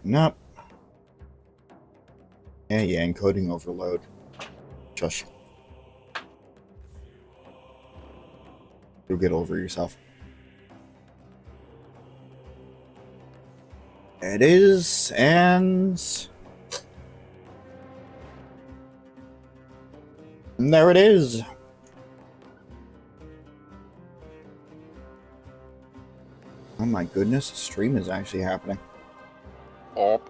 Nope. Yeah, encoding overload. Shush. You'll get over yourself. It is, and there it is. Oh my goodness, the stream is actually happening. Oh.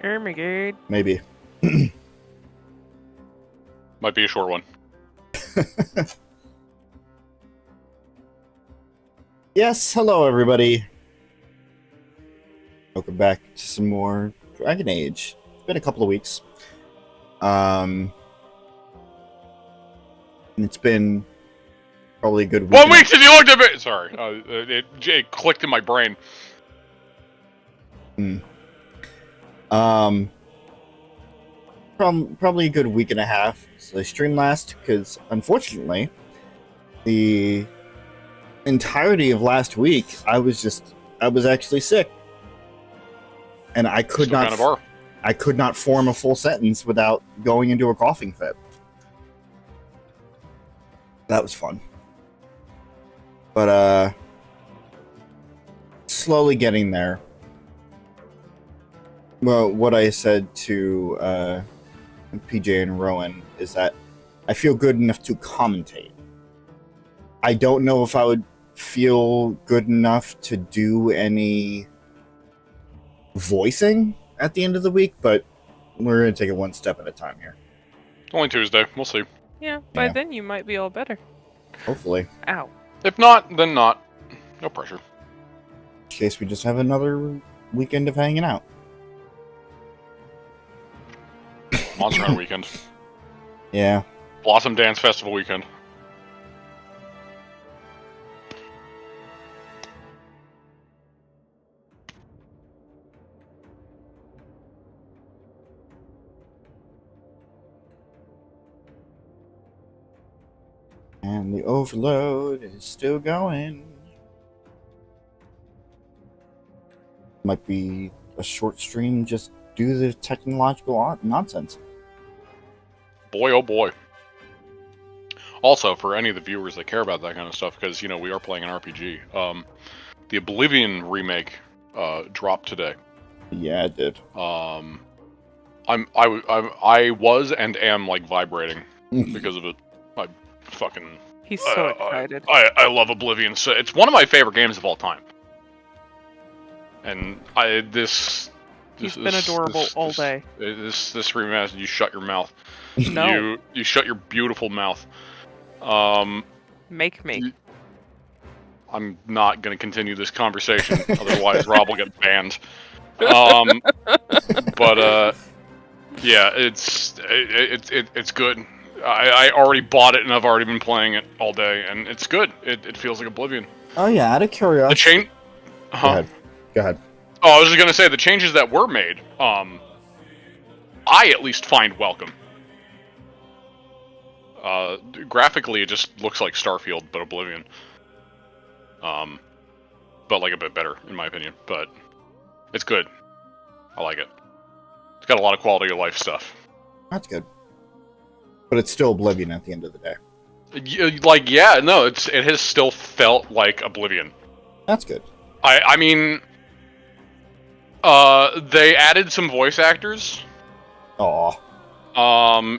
Oh my god. Maybe. Might be a short one. Yes, hello everybody. Welcome back to some more Dragon Age. It's been a couple of weeks. And it's been probably a good week. 1 week since you looked at me! Sorry, it clicked in my brain. Probably a good week and a half. So I streamed last because, unfortunately, the entirety of last week I was actually sick, and I could not form a full sentence without going into a coughing fit. That was fun, but slowly getting there. Well, what I said to PJ and Rowan is that I feel good enough to commentate. I don't know if I would feel good enough to do any voicing at the end of the week, but we're going to take it one step at a time here. Only Tuesday, we'll see. Yeah, by then you might be all better. Hopefully. Ow. If not, then not. No pressure. In case we just have another weekend of hanging out. Monster Hunter weekend. Yeah. Blossom Dance Festival weekend. And the overload is still going. Might be a short stream just due to the technological nonsense. Boy, oh boy. Also, for any of the viewers that care about that kind of stuff, because, you know, we are playing an RPG, the Oblivion remake dropped today. Yeah, it did. I was and am, like, vibrating because of it. He's so excited. I love Oblivion. So it's one of my favorite games of all time. And He's been adorable all day. This remaster, you shut your mouth. No. You shut your beautiful mouth. Make me. I'm not going to continue this conversation, otherwise Rob will get banned. Yeah, it's good. I already bought it and I've already been playing it all day, and it's good. It feels like Oblivion. Oh yeah, out of curiosity. The change. Go ahead. Oh, I was just gonna say the changes that were made. I at least find welcome. Graphically, it just looks like Starfield, but Oblivion. But like a bit better, in my opinion. But it's good. I like it. It's got a lot of quality of life stuff. That's good. But it's still Oblivion at the end of the day. It has still felt like Oblivion. That's good. I mean, they added some voice actors. Aw.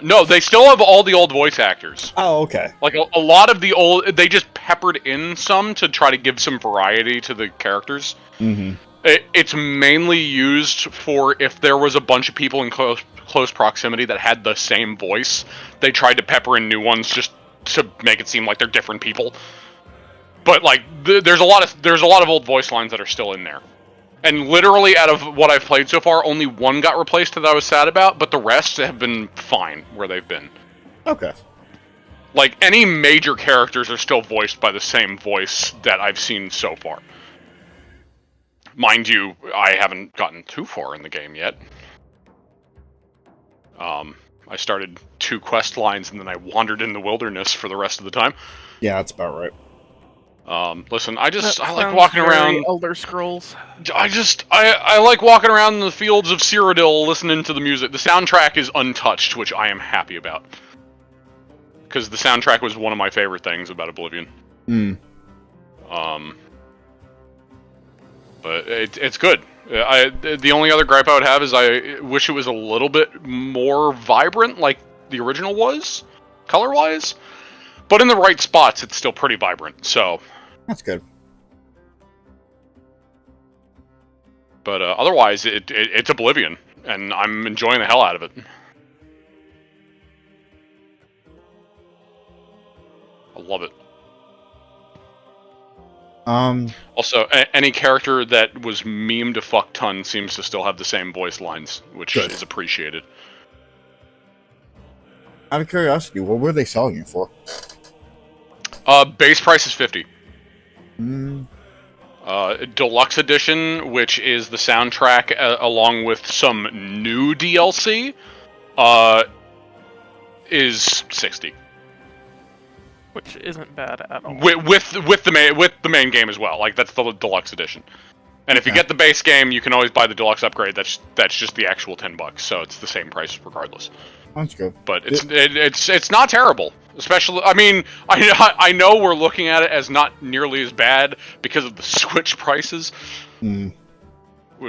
No, they still have all the old voice actors. Oh, okay. Like a lot of the old, they just peppered in some to try to give some variety to the characters. Mm-hmm. It's mainly used for if there was a bunch of people in close proximity that had the same voice, they tried to pepper in new ones just to make it seem like they're different people. But like, there's a lot of old voice lines that are still in there. And literally, out of what I've played so far, only one got replaced that I was sad about, but the rest have been fine where they've been. Okay. Like, any major characters are still voiced by the same voice that I've seen so far. Mind you, I haven't gotten too far in the game yet. I started 2 quest lines and then I wandered in the wilderness for the rest of the time. Yeah, that's about right. Listen, I That like sounds walking very around. Elder Scrolls. I like walking around in the fields of Cyrodiil, listening to the music. The soundtrack is untouched, which I am happy about, because the soundtrack was one of my favorite things about Oblivion. Hmm. But it's good. The only other gripe I would have is I wish it was a little bit more vibrant, like the original was, color-wise. But in the right spots, it's still pretty vibrant. So That's good. But otherwise, it's Oblivion, and I'm enjoying the hell out of it. I love it. Also, any character that was memed a fuck ton seems to still have the same voice lines, which is appreciated. Out of curiosity, what were they selling it for? Base price is $50. Hmm. Deluxe edition, which is the soundtrack along with some new DLC, is $60. Which isn't bad at all. With the main game as well. Like, that's the deluxe edition. And if you get the base game, you can always buy the deluxe upgrade. That's just the actual $10, so it's the same price regardless. That's good. But it's not terrible. Especially, I mean, I know we're looking at it as not nearly as bad because of the Switch prices. Mm.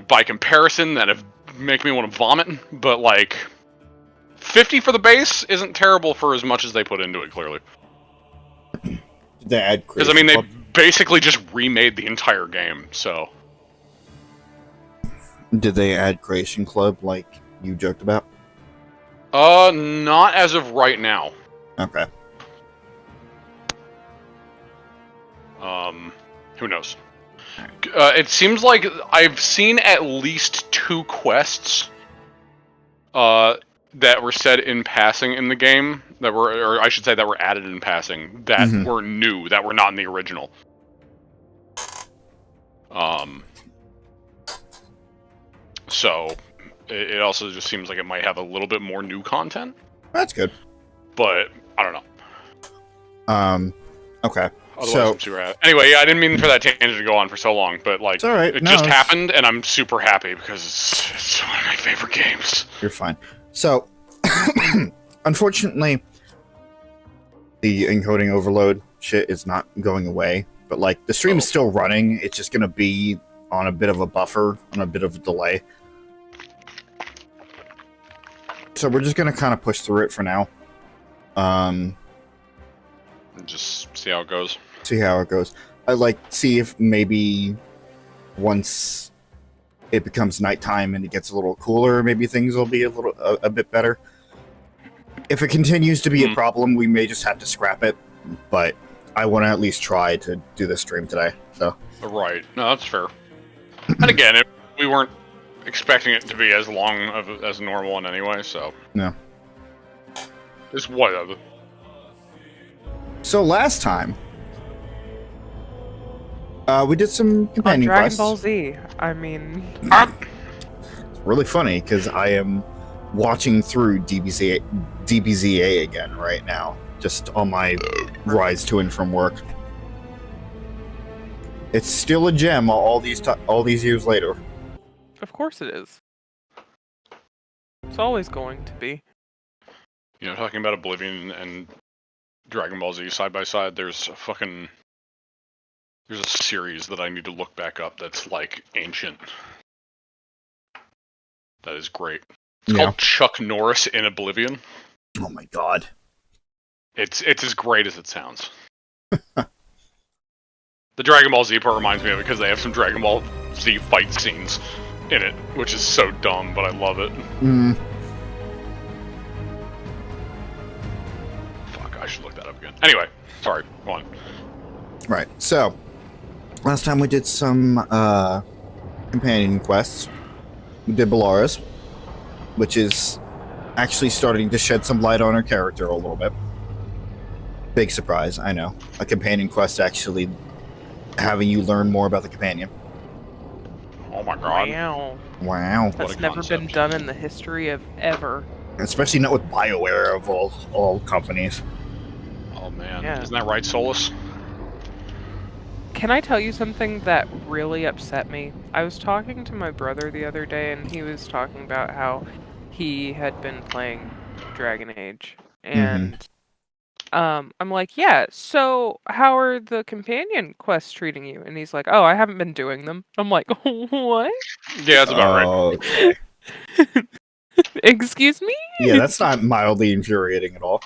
By comparison, that make me want to vomit. But like, $50 for the base isn't terrible for as much as they put into it. Clearly. Did they add? Because I mean, they basically just remade the entire game. So. Did they add Creation Club like you joked about? Not as of right now. Okay. Who knows? It seems like I've seen at least 2 quests, that were said in passing in the game, that were added in passing, that were new, that were not in the original. So, it also just seems like it might have a little bit more new content. That's good. But, I don't know. Okay. Otherwise, I'm super happy. Anyway, yeah, I didn't mean for that tangent to go on for so long, but like, it's all right. It just happened, and I'm super happy because it's one of my favorite games. You're fine. So, unfortunately, the encoding overload shit is not going away, but like the stream is still running. It's just gonna be on a bit of a buffer, on a bit of a delay. So we're just gonna kind of push through it for now. Just see how it goes. See how it goes. I'd like see if maybe once it becomes nighttime and it gets a little cooler, maybe things will be a bit better. If it continues to be a problem, we may just have to scrap it. But I want to at least try to do this stream today. So right, no, that's fair. And again, we weren't expecting it to be as long as a normal one anyway, so no. It's whatever. So last time, we did some companion Dragon quests. Ball Z. I mean, It's really funny because I am watching through DBZA again right now, just on my rise to and from work. It's still a gem all these years later. of course it is. It's always going to be. You know, talking about Oblivion and Dragon Ball Z side by side, there's a series that I need to look back up that's like ancient. That is great. It's called Chuck Norris in Oblivion. Oh my god. It's as great as it sounds. The Dragon Ball Z part reminds me of it because they have some Dragon Ball Z fight scenes in it, which is so dumb, but I love it. Fuck, I should look that up again. Anyway, sorry, go on. Right, so last time we did some companion quests. We did Bellaris, which is actually starting to shed some light on her character a little bit. Big surprise, I know. A companion quest actually having you learn more about the companion. Oh my god. Wow. That's never been done in the history of ever. Especially not with BioWare of all, companies. Oh man. Yeah. Isn't that right, Solus? can I tell you something that really upset me? I was talking to my brother the other day, and he was talking about how he had been playing Dragon Age, and I'm like, yeah, so how are the companion quests treating you? And he's like, oh, I haven't been doing them. I'm like, what? Yeah, that's about right. Okay. Excuse me? Yeah, that's not mildly infuriating at all.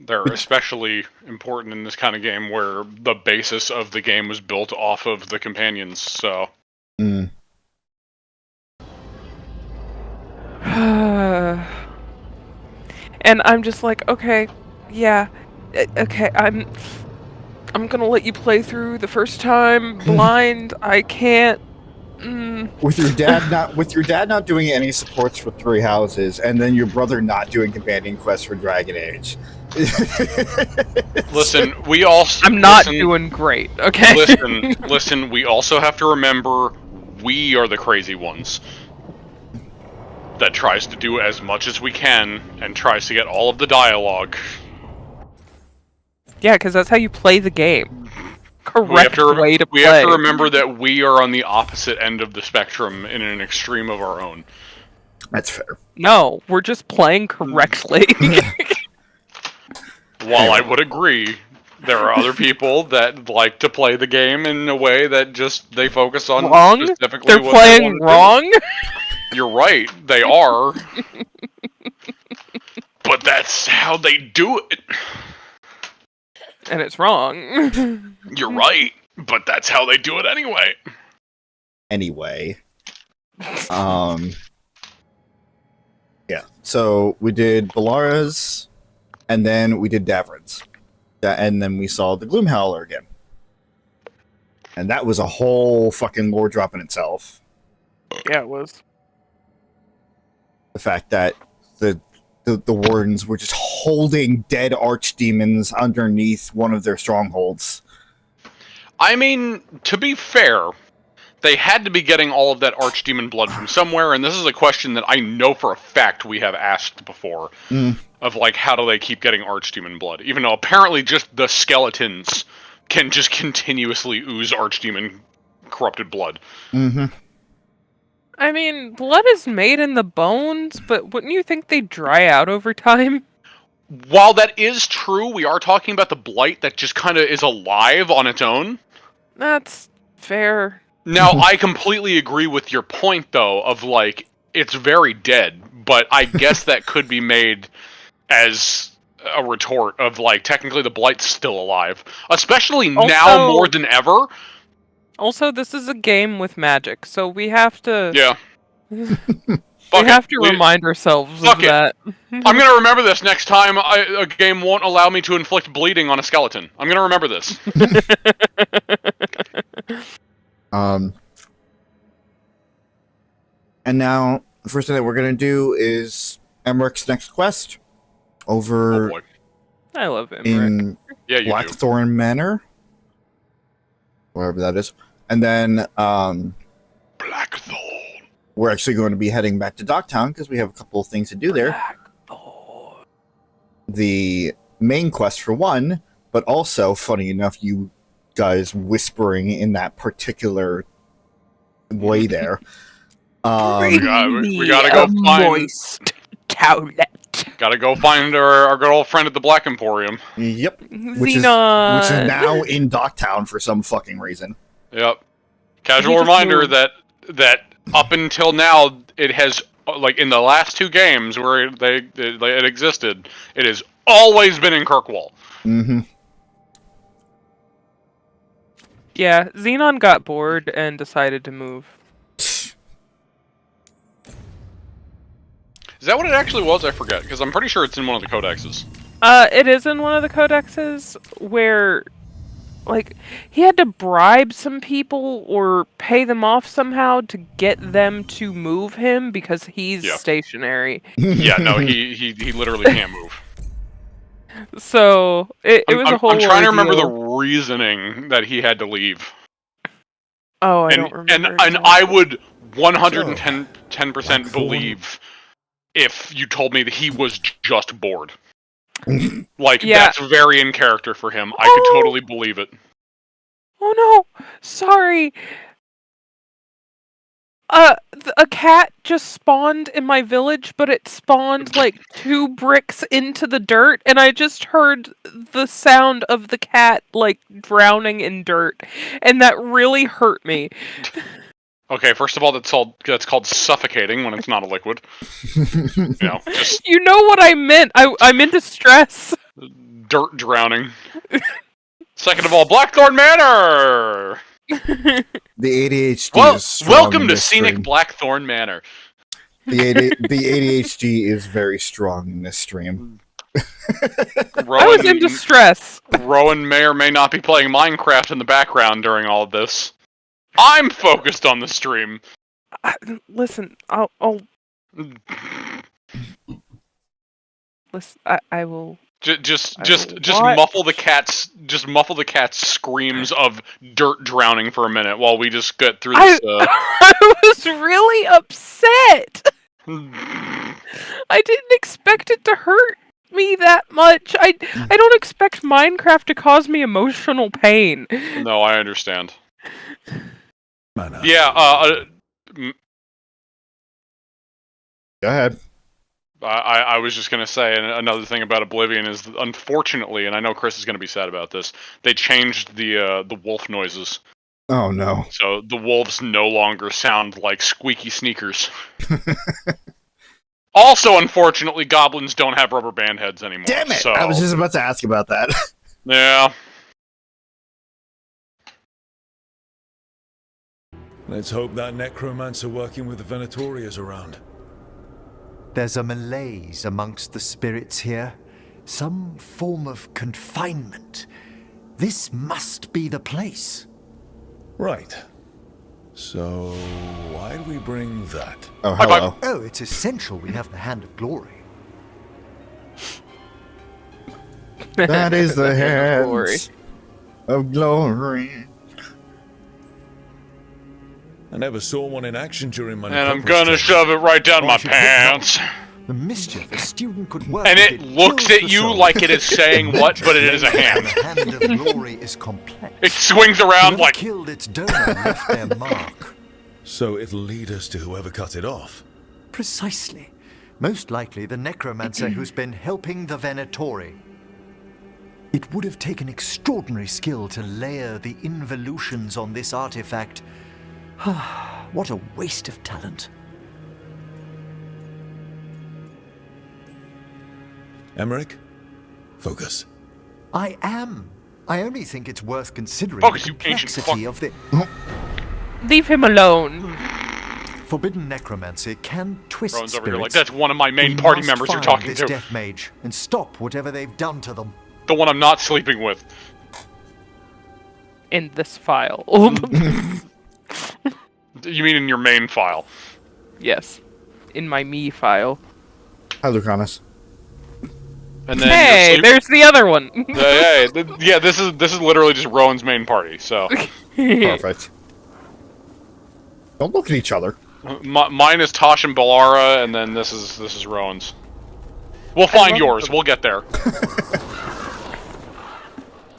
They're especially important in this kind of game where the basis of the game was built off of the companions, so... Mm. And I'm just like, okay, yeah, okay, I'm gonna let you play through the first time blind. I can't. With your dad not doing any supports for Three Houses, and then your brother not doing companion quests for Dragon Age. Listen, we also... I'm not doing great, okay? Listen, we also have to remember we are the crazy ones that tries to do as much as we can and tries to get all of the dialogue. Yeah, because that's how you play the game. Correct way to play. We have to remember that we are on the opposite end of the spectrum in an extreme of our own. That's fair. No, we're just playing correctly. While I would agree, there are other people that like to play the game in a way that just they focus on wrong? specifically They're what playing they wrong? You're right, they are. But that's how they do it. And it's wrong. You're right, but that's how they do it anyway. Anyway. Yeah, so we did Balara's, and then we did Davrin's. And then we saw the Gloomhowler again. And that was a whole fucking lore drop in itself. Yeah, it was. The fact that the wardens were just holding dead archdemons underneath one of their strongholds. I mean, to be fair, they had to be getting all of that archdemon blood from somewhere, and this is a question that I know for a fact we have asked before. Of, like, how do they keep getting archdemon blood? Even though apparently just the skeletons can just continuously ooze archdemon corrupted blood. I mean, blood is made in the bones, but wouldn't you think they dry out over time? While that is true, we are talking about the blight that just kind of is alive on its own. That's fair. Now, I completely agree with your point, though, of, like, it's very dead, but I guess that could be made as a retort of, like, technically the blight's still alive. Especially now more than ever. Also, this is a game with magic, so we have to... Yeah. we have to remind ourselves of that. I'm gonna remember this next time a game won't allow me to inflict bleeding on a skeleton. I'm gonna remember this. And now, the first thing that we're gonna do is Emrich's next quest. Over I love Emrich. in yeah, you Blackthorn Manor. Wherever that is. And then, Blackthorn. We're actually going to be heading back to Docktown because we have a couple of things to do there. The main quest for one, but also, funny enough, you guys whispering in that particular way there. We gotta go find moist towelette. Gotta go find our good old friend at the Black Emporium. Yep. Xenon. Which is now in Docktown for some fucking reason. Yep. Casual reminder that up until now, it has, like, in the last two games where it existed, it has always been in Kirkwall. Yeah, Xenon got bored and decided to move. Is that what it actually was? I forget, because I'm pretty sure it's in one of the codexes. It is in one of the codexes where, like, he had to bribe some people or pay them off somehow to get them to move him because he's stationary. Yeah, no, he literally can't move. So, it was a whole I'm trying to remember the ordeal. reasoning that he had to leave. Oh, I don't remember. And I would 110% believe if you told me that he was just bored. Like, that's very in character for him. I could totally believe it. Oh no! Sorry! A cat just spawned in my village, but it spawned like 2 bricks into the dirt, and I just heard the sound of the cat like drowning in dirt, and that really hurt me. Okay, first of all, that's called suffocating when it's not a liquid. Just You know what I meant. I'm in distress. dirt drowning. Second of all, Blackthorn Manor! The ADHD is strong. Welcome in to this scenic stream. Blackthorn Manor. The ADHD is very strong in this stream. I was in distress. Rowan may or may not be playing Minecraft in the background during all of this. I'm focused on the stream. Listen, I'll listen. I will. Just muffle the cat's screams of dirt drowning for a minute while we just get through this. I was really upset. I didn't expect it to hurt me that much. I don't expect Minecraft to cause me emotional pain. No, I understand. Manor. Yeah. Go ahead. I was just going to say, another thing about Oblivion is, unfortunately, and I know Chris is going to be sad about this, they changed the wolf noises. Oh, no. So the wolves no longer sound like squeaky sneakers. Also, unfortunately, goblins don't have rubber band heads anymore. Damn it! So, I was just about to ask about that. yeah. Let's hope that necromancer working with the Venatori is around. There's a malaise amongst the spirits here. Some form of confinement. This must be the place. Right. So, why'd we bring that? Oh, hello. Oh, it's essential we have the Hand of Glory. That is the hand Glory. of glory. I never saw one in action during my And I'm necropolis gonna days. shove it right down my Why should we not? pants. The mischief a student could work And with it looks kills at the you soul. like it is saying what, but it is a hand. The Hand of Glory is complex. It swings around Whoever like... killed its donor left their mark. So it'll lead us to whoever cut it off. Precisely. Most likely the necromancer who's been helping the Venatori. It would have taken extraordinary skill to layer the involutions on this artifact. What a waste of talent. Emrich, focus. I am. I only think it's worth considering Focus, the you ancient complexity fuck. of the Leave him alone. forbidden necromancy can twist Rowan's over spirits. here like, that's one of my main We party must members you're find talking this to. death mage and stop whatever they've done to them. The one I'm not sleeping with. In this file. You mean in your main file? Yes. In my me file. Hi, Lucanus. And then Hey, you're there's the other one. yeah, this is literally just Rowan's main party. So Perfect. Don't look at each other. mine is Tosh and Balara, and then this is Rowan's. We'll find yours. We'll get there.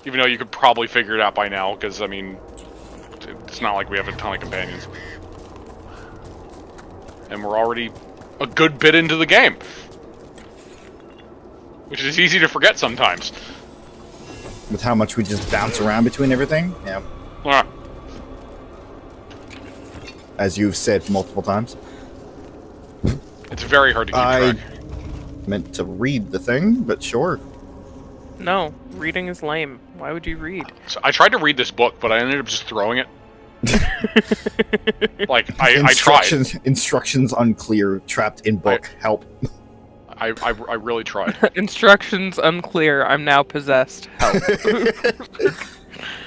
Even though you could probably figure it out by now, because I mean, it's not like we have a ton of companions, and we're already a good bit into the game, which is easy to forget sometimes. With how much we just bounce around between everything. Yeah. Ah. As you've said multiple times. It's very hard to keep I track. meant to read the thing, but sure. No, reading is lame. Why would you read? So I tried to read this book, but I ended up just throwing it. Like I tried. Instructions unclear. Trapped in book. Help. I really tried. Instructions unclear. I'm now possessed. Help.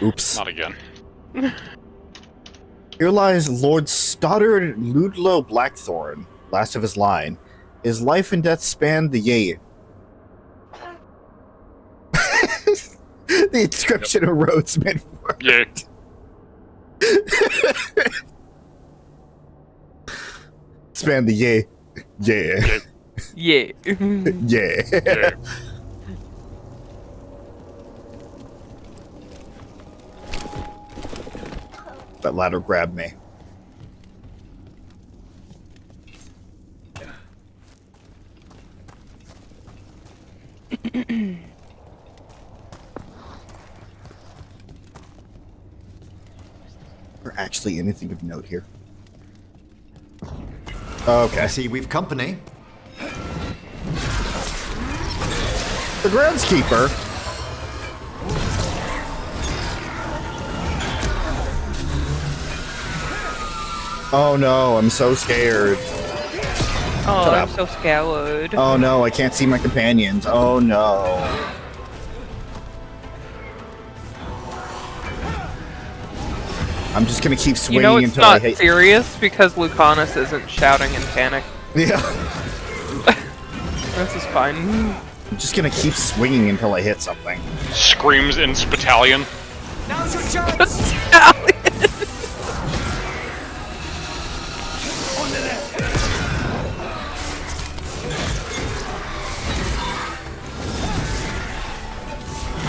Oops. Not again. Here lies Lord Stoddard Ludlow Blackthorn, last of his line. His life and death spanned the yea. The inscription of Rhodesman. Yeah. Span the yea. Yeah. Yeah. Yeah. Yeah. That ladder grabbed me. Or actually anything of note here? Okay. I see we've company. The groundskeeper. Oh no, I'm so scared. Oh, Shut I'm up. so scared. Oh no, I can't see my companions. Oh no. I'm just gonna keep swinging You know it's until I not hit. serious because Lucanus isn't shouting in panic. Yeah. This is fine. I'm just gonna keep swinging until I hit something. Screams in Spitalion.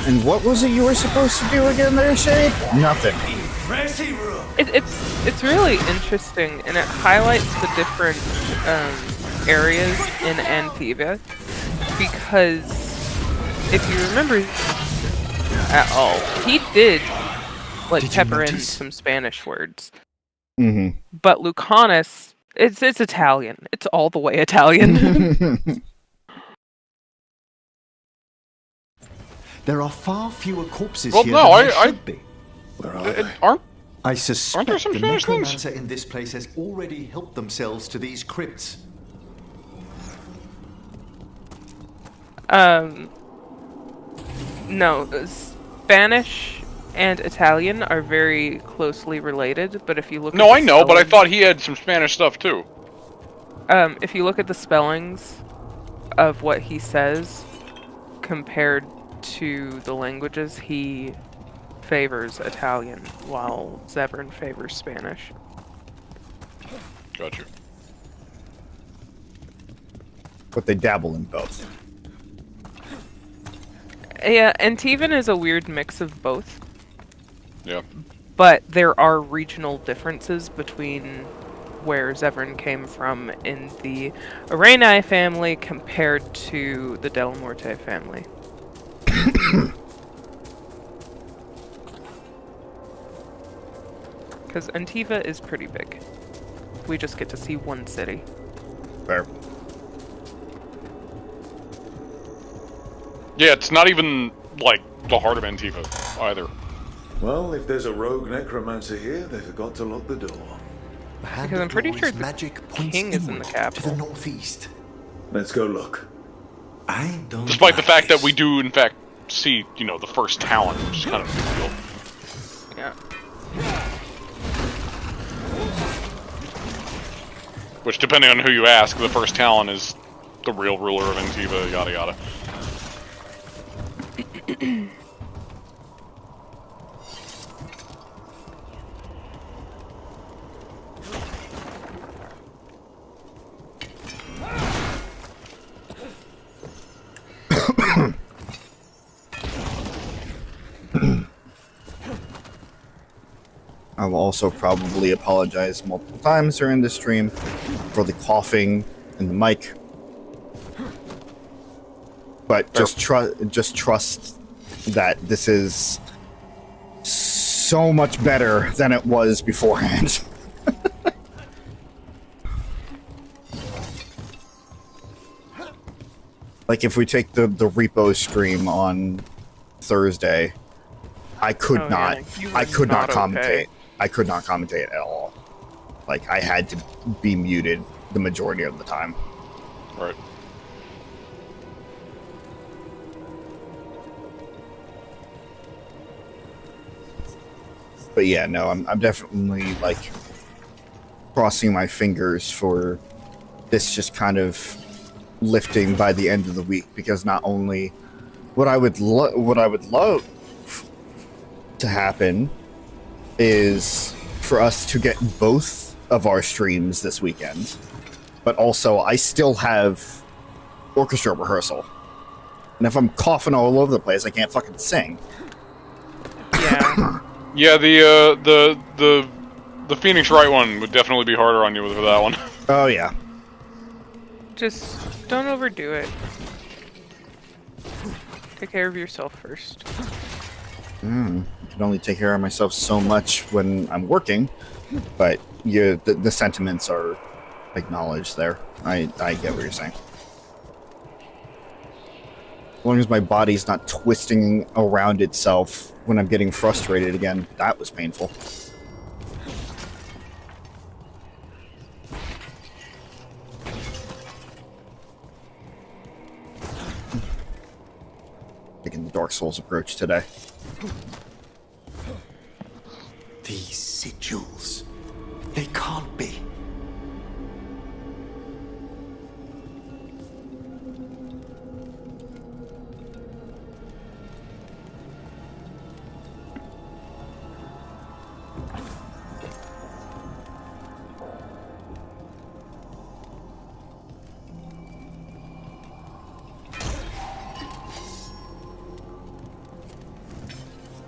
And what was it you were supposed to do again there, Shade? Nothing. It's really interesting, and it highlights the different areas in Antiva, because if you remember at all, he did like Did you pepper in notice? some Spanish words, Mm-hmm. but Lucanus, it's Italian. It's all the way Italian. There are far fewer corpses Well, here no, than there I- should be. Where are they? Aren't I suspect there some the Spanish things? necromancer in this place has already helped themselves to these crypts. No, Spanish and Italian are very closely related, but if you look No, at I know, but I spellings- thought he had some Spanish stuff too. if you look at the spellings of what he says compared to the languages, he favors Italian while Zevran favors Spanish. Got you. But they dabble in both. Yeah, Antivan is a weird mix of both, Yeah. but there are regional differences between where Zevran came from in the Arenai family compared to the Del Morte family. Because Antiva is pretty big. We just get to see one city. Fair. Yeah, it's not even like the heart of Antifa either. Well, if there's a rogue necromancer here, they forgot to lock the door. The hand Because I'm of pretty glory's sure the magic points king is in the inward capital. to the northeast. Let's go look. I don't. Despite the like fact that this. we do, in fact, see, you know, the first talent, which is kind of a big deal. Yeah. Which, depending on who you ask, the first talent is the real ruler of Antiva, yada yada. I will also probably apologize multiple times during this stream for the coughing and the mic. But just trust that this is so much better than it was beforehand. Like if we take the repo stream on Thursday, I could Oh, not yeah, you I were could not not commentate. okay. I could not commentate at all. Like I had to be muted the majority of the time. Right. But yeah, no, I'm definitely like crossing my fingers for this just kind of lifting by the end of the week, because not only what I would love to happen is for us to get both of our streams this weekend, but also I still have orchestra rehearsal, and if I'm coughing all over the place, I can't fucking sing. Yeah. Yeah, the The Phoenix Wright one would definitely be harder on you for that one. Oh yeah. Just don't overdo it. Take care of yourself first. I can only take care of myself so much when I'm working, but the sentiments are acknowledged there. I get what you're saying. As long as my body's not twisting around itself when I'm getting frustrated again, that was painful. Taking the Dark Souls approach today. These sigils. They can't be.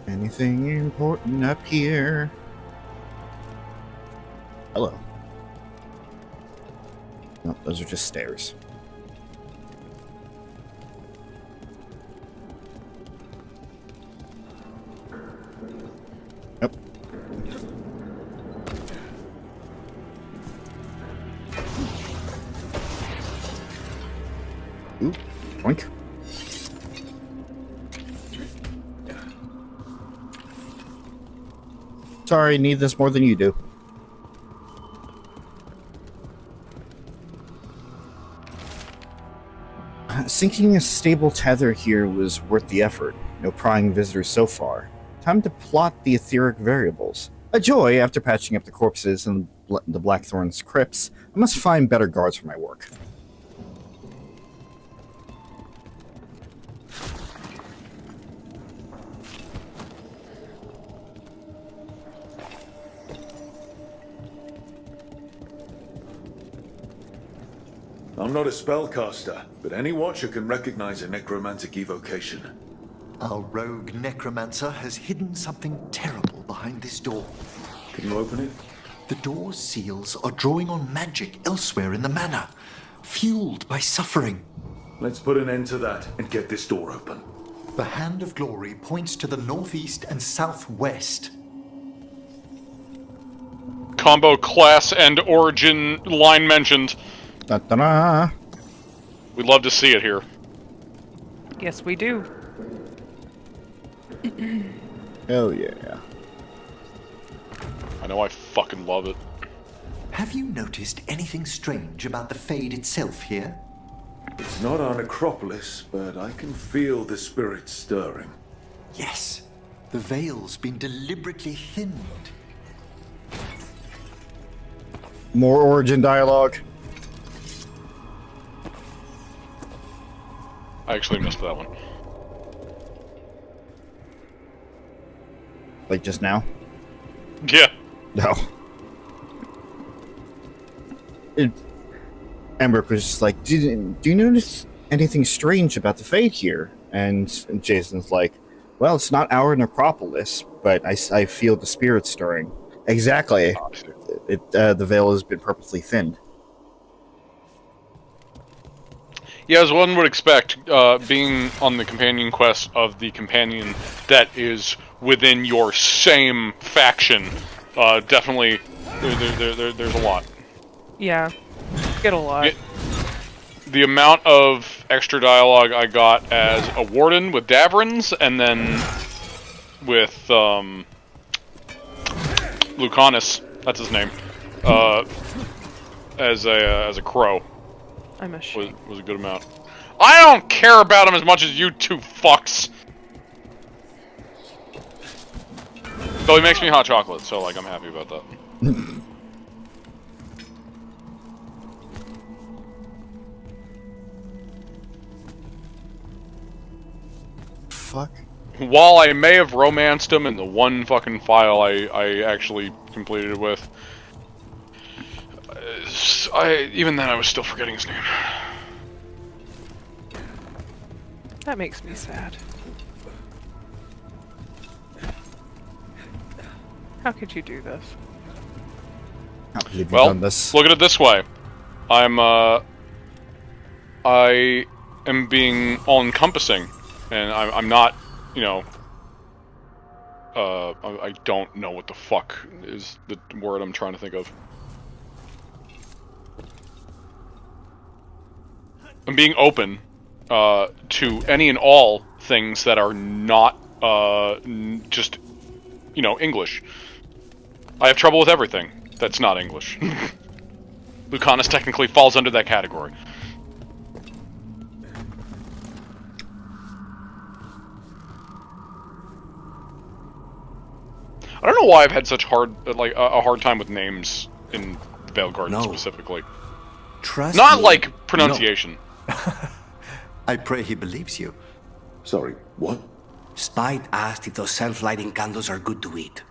Anything important up here? Hello. No, those are just stairs. Yep. Ooh, boink. Sorry, need this more than you do. Sinking a stable tether here was worth the effort. No prying visitors so far. Time to plot the etheric variables. A joy after patching up the corpses in the Blackthorn's crypts. I must find better guards for my work. I'm not a spellcaster, but any watcher can recognize a necromantic evocation. Our rogue necromancer has hidden something terrible behind this door. Can you open it? The door's seals are drawing on magic elsewhere in the manor, fueled by suffering. Let's put an end to that and get this door open. The Hand of Glory points to the northeast and southwest. Combo class and origin line mentioned. Da-da-da. We'd love to see it here. Yes, we do. Hell yeah. I know I fucking love it. Have you noticed anything strange about the Fade itself here? It's not our necropolis, but I can feel the spirits stirring. Yes, the veil's been deliberately thinned. More origin dialogue. I actually missed that one. Like just now? Yeah. No. Emrich was just like, do you notice anything strange about the Fade here? And Jason's like, well, it's not our necropolis, but I feel the spirits stirring. Exactly. The veil has been purposely thinned. Yeah, as one would expect, being on the companion quest of the companion that is within your same faction, definitely there's a lot. Yeah, get a lot. The amount of extra dialogue I got as a warden with Davrins, and then with Lucanus, that's his name, as a crow. I'm ashamed. Was a good amount. I don't care about him as much as you two fucks. Though he makes me hot chocolate, so like I'm happy about that. Fuck. While I may have romanced him in the one fucking file I actually completed it with, even then I was still forgetting his name. That makes me sad. How could you do this? can't believe you've Well, done this. look at it this way. I am being all-encompassing, and I'm not, you know... I don't know what the fuck is the word I'm trying to think of. I'm being open to any and all things that are not just, you know, English. I have trouble with everything that's not English. Lucanus technically falls under that category. I don't know why I've had such a hard time with names in Veilguard specifically. Trust Not me. like pronunciation. I pray he believes you. Sorry, what? Spite asked if those self-lighting candles are good to eat.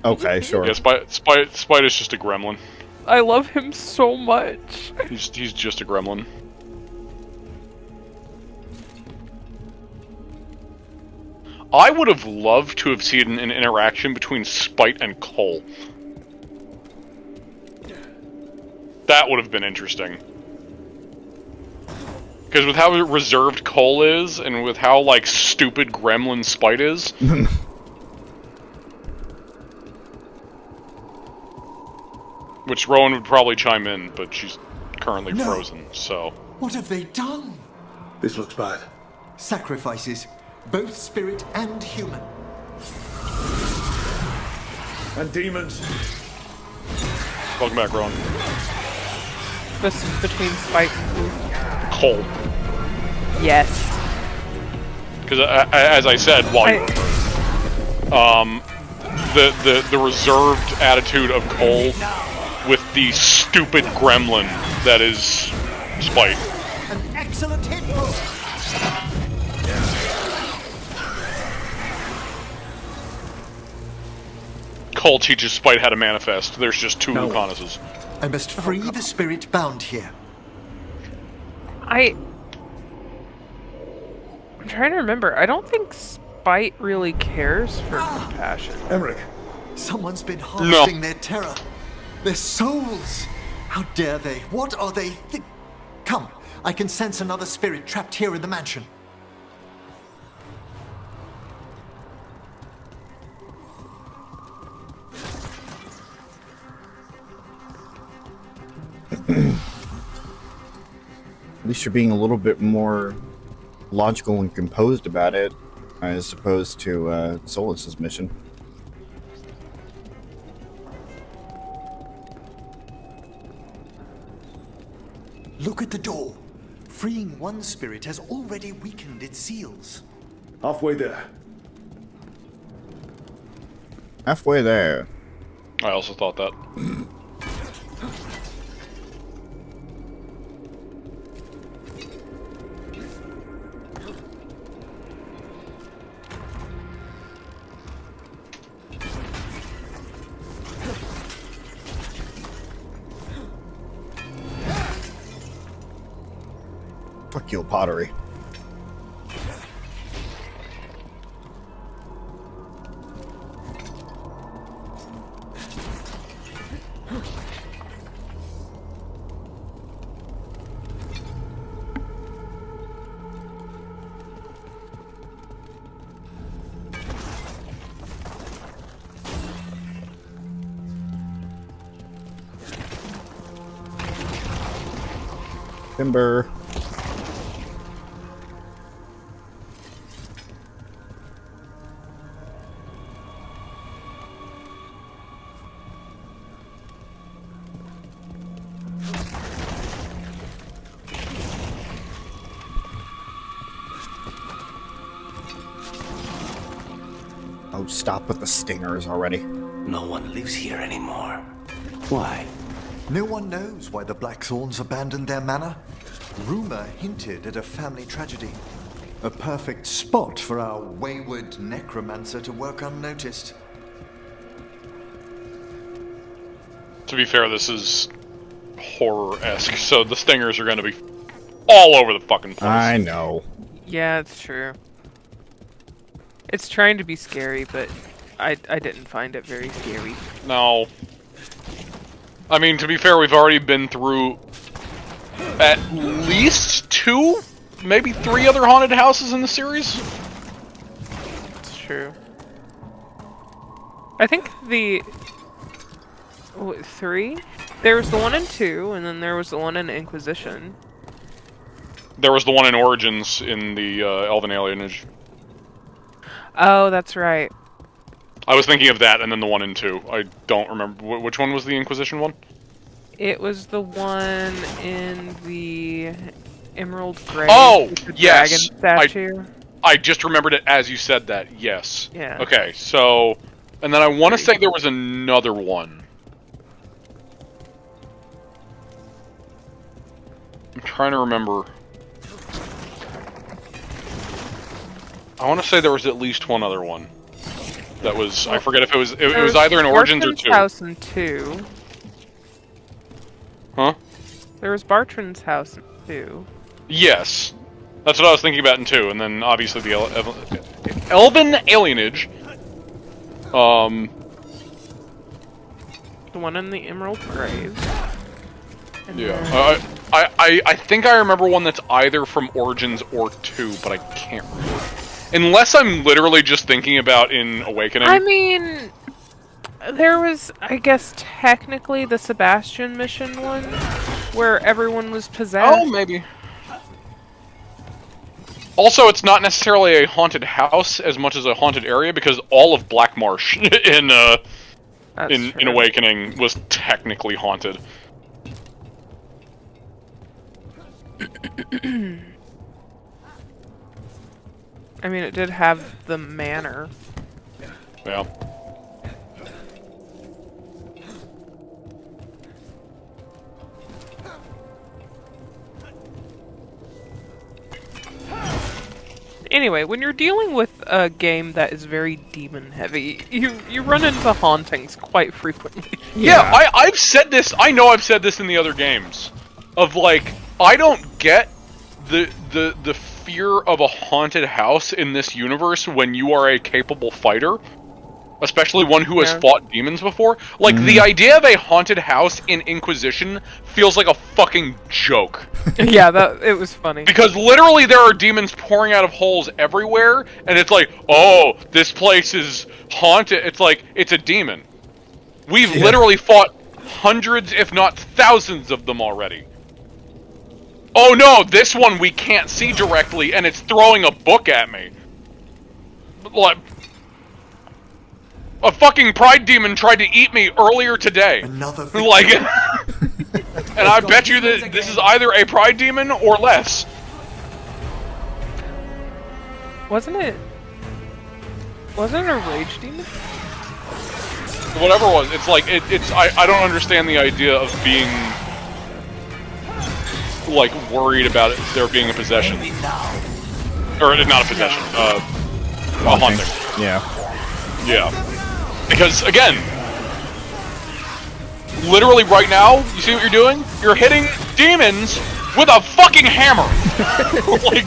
Okay, sure. Yeah, Spite is just a gremlin. I love him so much. He's just a gremlin. I would have loved to have seen an interaction between Spite and Cole. That would have been interesting. Because with how reserved Cole is, and with how, like, stupid gremlin Spite is... which Rowan would probably chime in, but she's currently frozen, so... What have they done? This looks bad. Sacrifices, both spirit and human. And demons. Welcome back, Rowan. This between Spite and Cole. yes. Because, as I said, while the reserved attitude of Cole with the stupid gremlin that is Spite. An excellent hit, bro. Cole teaches Spite how to manifest. There's just two No. Lucanuses. I must free the spirit bound here. I'm trying to remember. I don't think Spite really cares for compassion. Emrich, Someone's been harvesting their terror. Their souls. How dare they? What are they Come, I can sense another spirit trapped here in the mansion. At least you're being a little bit more logical and composed about it, as opposed to Solus's mission. Look at the door. Freeing one spirit has already weakened its seals. halfway there. Halfway there. I also thought that. Fuck you, pottery. Timber. Oh, stop with the stingers already. No one lives here anymore. Why? No one knows why the Blackthorns abandoned their manor. Rumor hinted at a family tragedy. A perfect spot for our wayward necromancer to work unnoticed. To be fair, this is horror-esque, so the stingers are going to be all over the fucking place. I know. Yeah, it's true. It's trying to be scary, but I didn't find it very scary. No. I mean, to be fair, we've already been through at least 2, maybe 3 other haunted houses in the series. It's true. I think the 3. There was the one in 2, and then there was the one in Inquisition. There was the one in Origins in the Elven Alienage. Oh, that's right. I was thinking of that, and then the one in 2. I don't remember. Which one was the Inquisition one? It was the one in the Emerald Grave. Oh, with the yes. dragon statue. I just remembered it as you said that. Yes. Yeah. Okay, so... And then I want to say there was another one. I'm trying to remember. I want to say there was at least one other one. That was... I forget if it was... It was either in Origins or 2. House in 2. Huh? There was Bartran's house in 2. Yes. That's what I was thinking about in 2, and then obviously the Elven Alienage. The one in the Emerald Grave. And Yeah. then- I think I remember one that's either from Origins or 2, but I can't remember. Unless I'm literally just thinking about in Awakening. I mean, there was, I guess, technically the Sebastian mission one, where everyone was possessed. Oh, maybe. Also, it's not necessarily a haunted house as much as a haunted area, because all of Black Marsh in Awakening was technically haunted. I mean, it did have the manor. Yeah. Anyway, when you're dealing with a game that is very demon heavy, you run into hauntings quite frequently. Yeah, I've said this. I know I've said this in the other games. Of like, I don't get the fear of a haunted house in this universe when you are a capable fighter, especially one who has fought demons before. Like, the idea of a haunted house in Inquisition feels like a fucking joke. Yeah, it was funny. Because literally there are demons pouring out of holes everywhere, and it's like, oh, this place is haunted. It's like, it's a demon. We've literally fought hundreds, if not thousands of them already. Oh no, this one we can't see directly, and it's throwing a book at me. Like, a fucking pride demon tried to eat me earlier today. Another Like, and I bet you that this is either a pride demon or less. Wasn't it a rage demon? Whatever it was, it's like, I don't understand the idea of being, like, worried about it, there being a possession. Or, not a possession, a haunting. Yeah. Yeah. Because, again, literally right now, you see what you're doing? You're hitting demons with a fucking hammer! Like,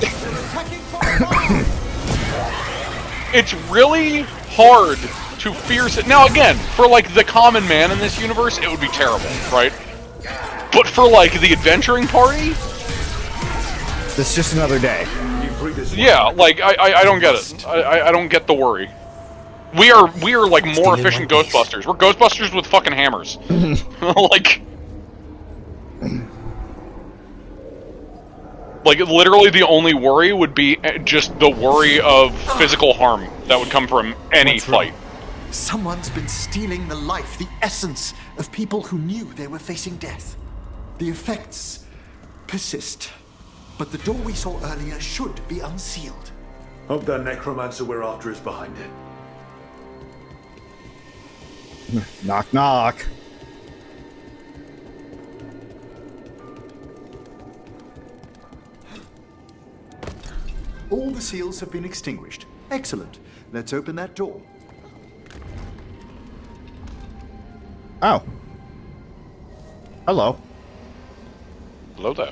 it's really hard to fear... Now, again, for, like, the common man in this universe, it would be terrible, right? But for, like, the adventuring party... It's just another day. Yeah, like, I don't get it. I don't get the worry. We are like more efficient Ghostbusters. We're Ghostbusters with fucking hammers. Like literally the only worry would be just the worry of physical harm that would come from any fight. Someone's been stealing the life, the essence of people who knew they were facing death. The effects persist, but the door we saw earlier should be unsealed. Hope that necromancer we're after is behind it. Knock, knock. All the seals have been extinguished. Excellent. Let's open that door. Oh. Hello. Hello there.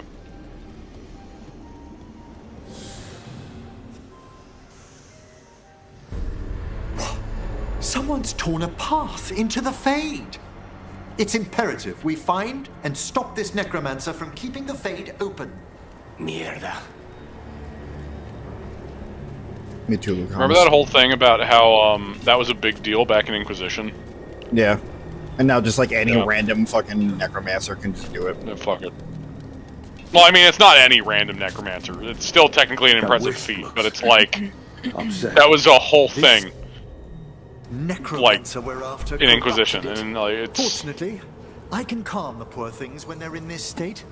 Someone's torn a path into the Fade. It's imperative we find and stop this necromancer from keeping the Fade open. Mierda. Me too, Luke. Remember that whole thing about how that was a big deal back in Inquisition? Yeah. And now just like any Yeah. random fucking necromancer can just do it. Yeah, fuck it. Well, I mean, it's not any random necromancer. It's still technically an impressive feat, but it's like Upset. that was a whole thing Necromancer we're after. in Inquisition, corrupted it. and like it's Fortunately, I can calm the poor things when they're in this state.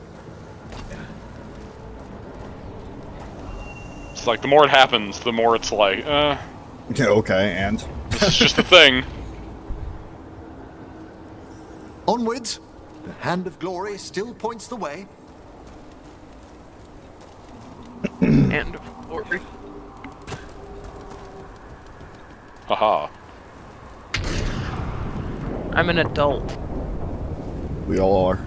like the more it happens, the more it's like, Okay, and it's just a thing. Onwards. The hand of glory still points the way. And of glory. Haha. I'm an adult. we all are.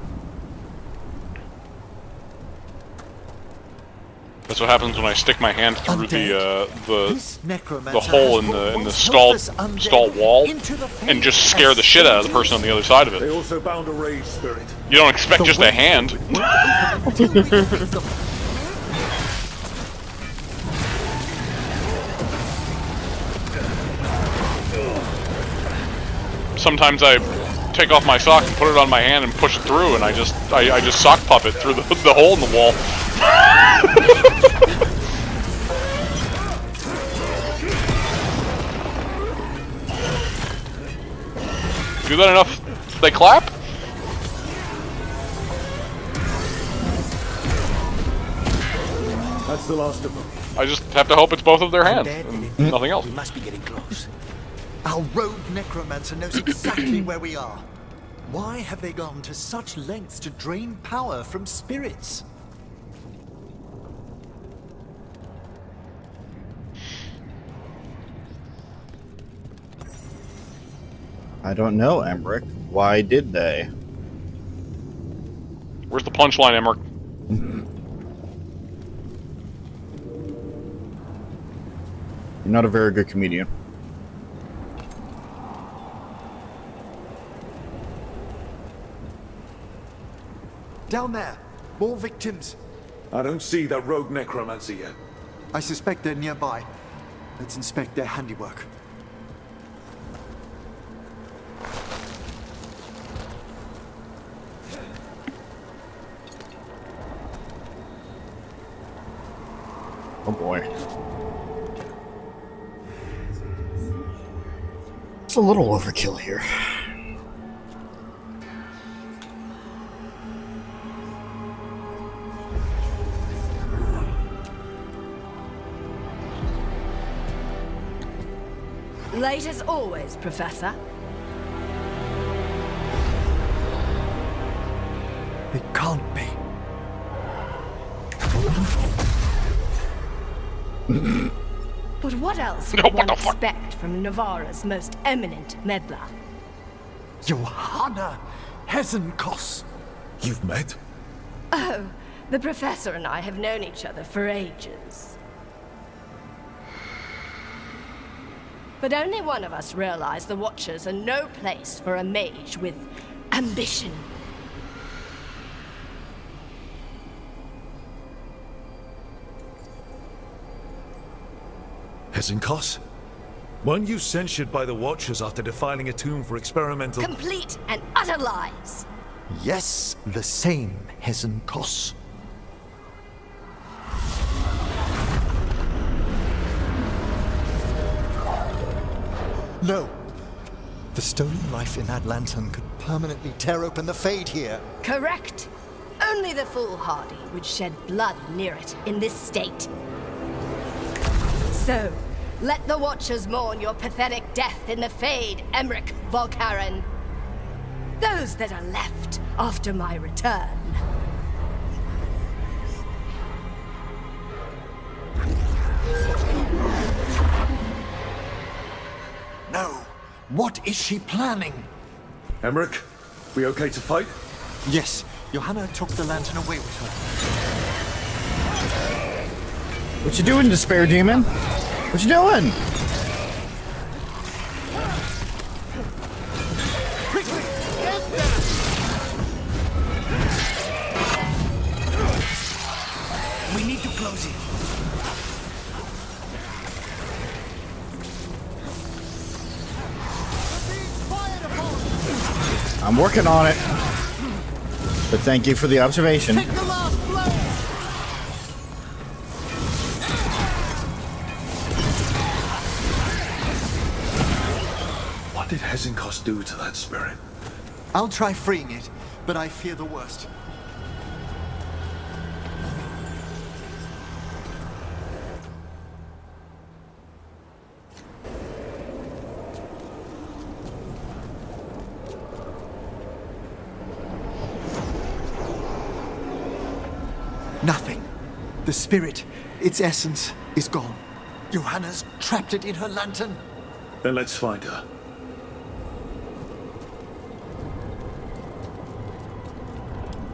That's what happens when I stick my hand through This the necromancer hole has in the put stall helpless undead stall wall into the Fade and just scare the shit out of the person on the other side of They it. also bound a rage spirit. You don't expect just a hand. until we defeat them. Sometimes I take off my sock and put it on my hand and push it through, and I just sock puppet through the hole in the wall. Do that enough, they clap? That's the last of them. I just have to hope it's both of their hands, Undead and indeed. nothing else. We must be getting close. Our rogue necromancer knows exactly where we are. Why have they gone to such lengths to drain power from spirits? I don't know, Emrich. Why did they? Where's the punchline, Emrich? You're not a very good comedian. Down there, more victims. I don't see that rogue necromancer yet. I suspect they're nearby. Let's inspect their handiwork. Oh boy. It's a little overkill here. Late as always, Professor. It can't be. But what else No, would what one the fuck? expect from Navarra's most eminent meddler? Johanna Hesenkos. You've met? Oh, the Professor and I have known each other for ages. But only one of us realized the Watchers are no place for a mage with ambition. Hesenkos? Weren't you censured by the Watchers after defiling a tomb for experimental... Complete and utter lies. Yes, the same Hesenkos. No. The stolen life in that lantern could permanently tear open the Fade here. Correct. Only the foolhardy would shed blood near it in this state. So, let the Watchers mourn your pathetic death in the Fade, Emrich Volkaren. Those that are left after my return. No. What is she planning? Emrich, we okay to fight? Yes, Johanna took the lantern away with her. What you doing, Despair Demon? What you doing? I'm working on it. But thank you for the observation. Take the last blow! What did Hezenkos do to that spirit? I'll try freeing it, but I fear the worst. Nothing. The spirit, its essence, is gone. Johanna's trapped it in her lantern. Then let's find her.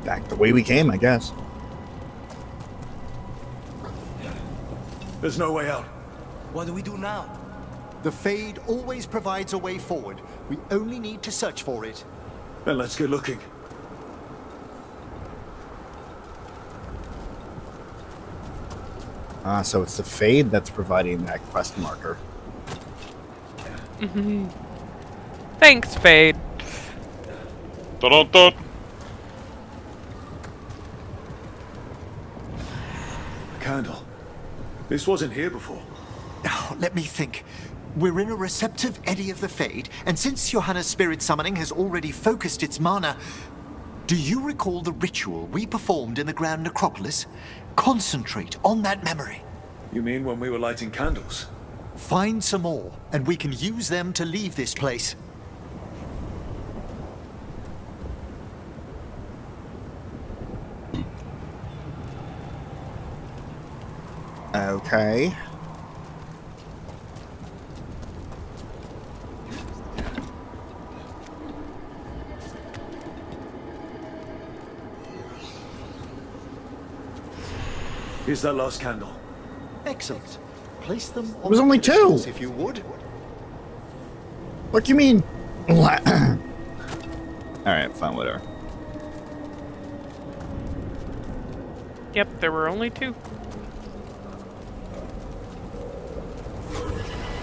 Back the way we came, I guess. There's no way out. What do we do now? The Fade always provides a way forward. We only need to search for it. Then let's get looking. Ah, so it's the Fade that's providing that quest marker. Thanks, Fade. Dun-dun-dun. A candle. This wasn't here before. Now, let me think. We're in a receptive eddy of the Fade, and since Johanna's spirit summoning has already focused its mana, do you recall the ritual we performed in the Grand Necropolis? Concentrate on that memory. You mean when we were lighting candles? Find some more, and we can use them to leave this place. Okay. Here's that last candle. Excellent. Place them on was only the pedestals, two. if you would. What do you mean? Alright, fine, whatever. Yep, there were only 2.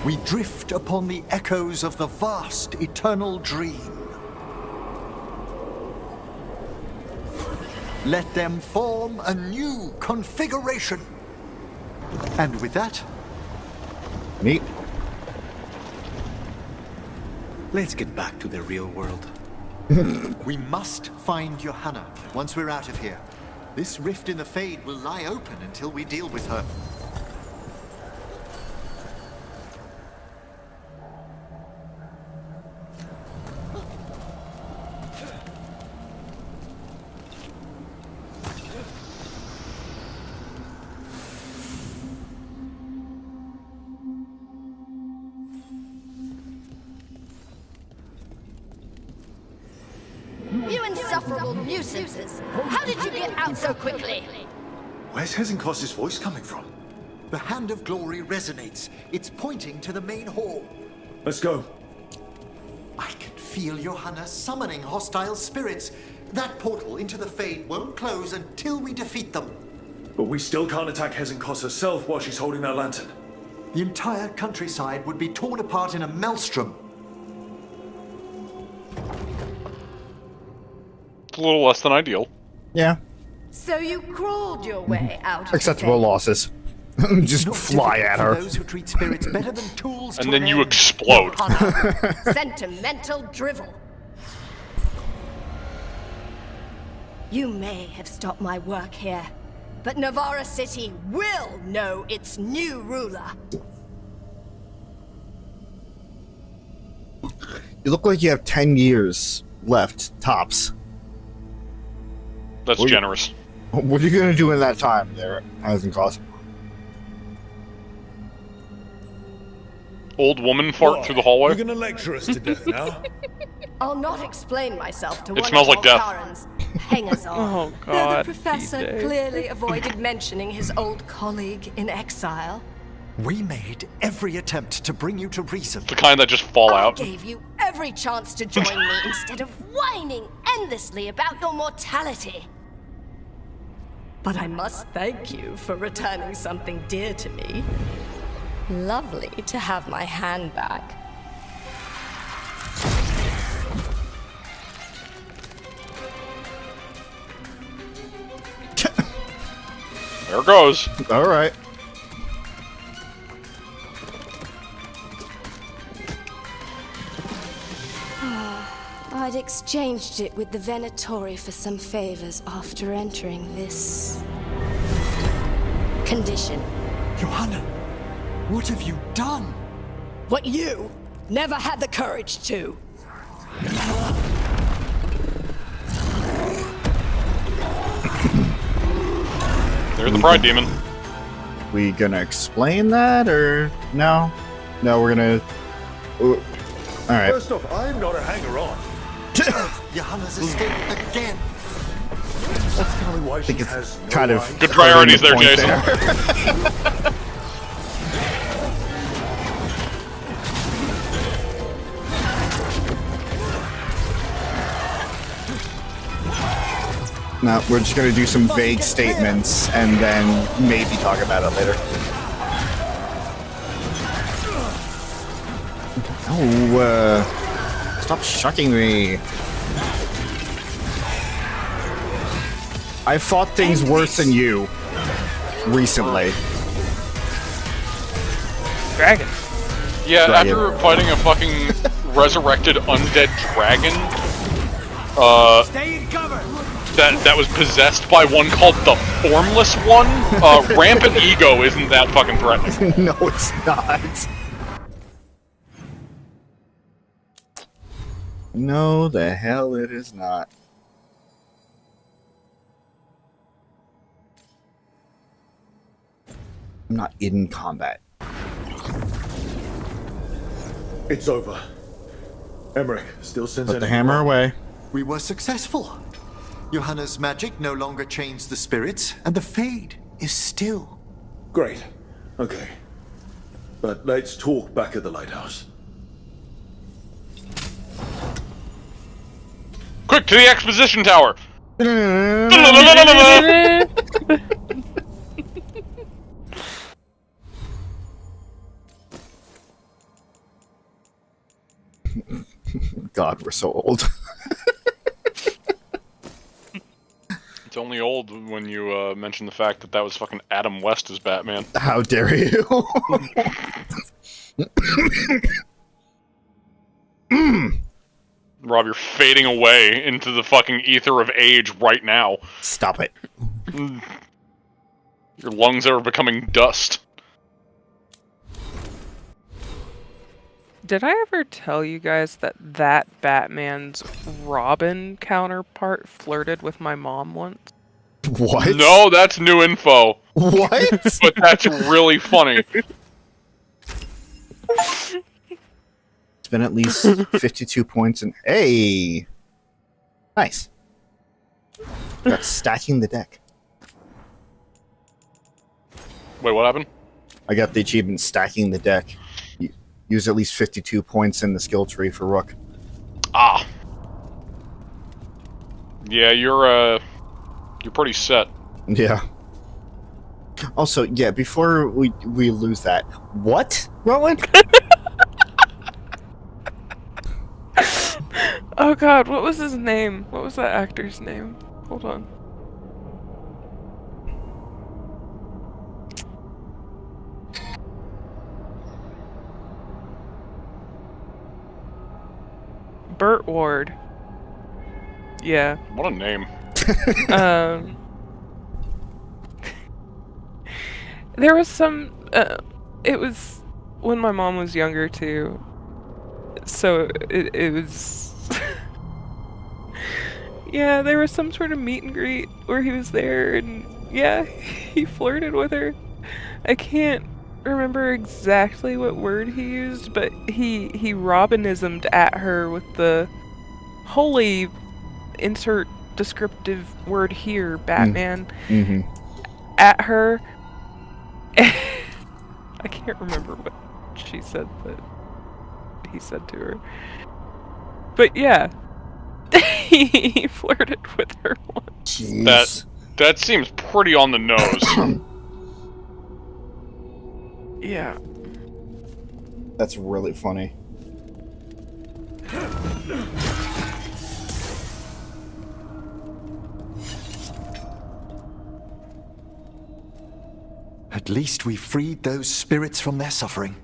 We drift upon the echoes of the vast eternal dream. Let them form a new configuration. And with that, Neat. Let's get back to the real world. we must find Johanna once we're out of here. This rift in the Fade will lie open until we deal with her. You insufferable nuisances! How did you get out so quickly? Where's Hezenkos' voice coming from? The Hand of Glory resonates. It's pointing to the main hall. Let's go. I can feel Johanna summoning hostile spirits. That portal into the Fade won't close until we defeat them. But we still can't attack Hezenkos herself while she's holding that lantern. The entire countryside would be torn apart in a maelstrom. It's a little less than ideal. Yeah. So you crawled your way out of Acceptable the losses. Just Not fly difficult at for her. those who treat spirits better than tools And to then an you end. explode. Sentimental drivel. You may have stopped my work here, but Navarra City will know its new ruler. You look like you have 10 years left, tops. That's What- generous. What are you gonna do in that time there, Hezenkos? Old woman fart through the hallway. You're gonna lecture us to death now? I'll not explain myself to It one smells of like death. Voltaran's hangers-on. Oh Though god. the professor TJ. clearly avoided mentioning his old colleague in exile. We made every attempt to bring you to reason. The kind that just fall I out. gave you every chance to join me instead of whining endlessly about your mortality. But I must thank you for returning something dear to me. Lovely to have my hand back. There it goes. All right. I'd exchanged it with the Venatori for some favors after entering this condition. Johanna, what have you done? What you never had the courage to. There's the pride demon. We gonna explain that or no? No, we're gonna. All right. First off, I'm not a hanger-on. Johanna's escaped again. Tell me why she it's has no kind of right. Good priorities there, point Jason. No, we're just gonna do some vague statements and then maybe talk about it later. Oh, stop shucking me. I fought things worse than you recently. Dragon. Yeah, Dragon. after fighting a fucking resurrected undead dragon, Stay in cover! that was possessed by one called the Formless One, rampant ego isn't that fucking threatening. No, it's not. No, the hell it is not. I'm not in combat. It's over. Emrich still sends Put the anything hammer wrong? away. We were successful. Johanna's magic no longer changed the spirits, and the Fade is still. Great. Okay. But let's talk back at the lighthouse. Quick, to the exposition tower! God, we're so old. It's only old when you mention the fact that that was fucking Adam West as Batman. How dare you? Rob, you're fading away into the fucking ether of age right now. Stop it. Your lungs are becoming dust. Did I ever tell you guys that Batman's Robin counterpart flirted with my mom once? What? No, that's new info. What? But that's really funny. It's been at least 52 points and hey, nice. Got stacking the deck. Wait, what happened? I got the achievement stacking the deck. Use at least 52 points in the skill tree for Rook. Ah. Yeah, you're pretty set. Yeah. Also, yeah, before we lose that, what, Rowan? Oh god, what was his name? What was that actor's name? Hold on. Burt Ward. Yeah. What a name. There was some. It was when my mom was younger too. So it was. Yeah, there was some sort of meet and greet where he was there, and yeah, he flirted with her. I can't remember exactly what word he used, but he Robinismed at her with the holy insert descriptive word here, Batman, at her. I can't remember what she said that he said to her. But yeah, he flirted with her once. Jeez. That seems pretty on the nose. Yeah. That's really funny. At least we freed those spirits from their suffering.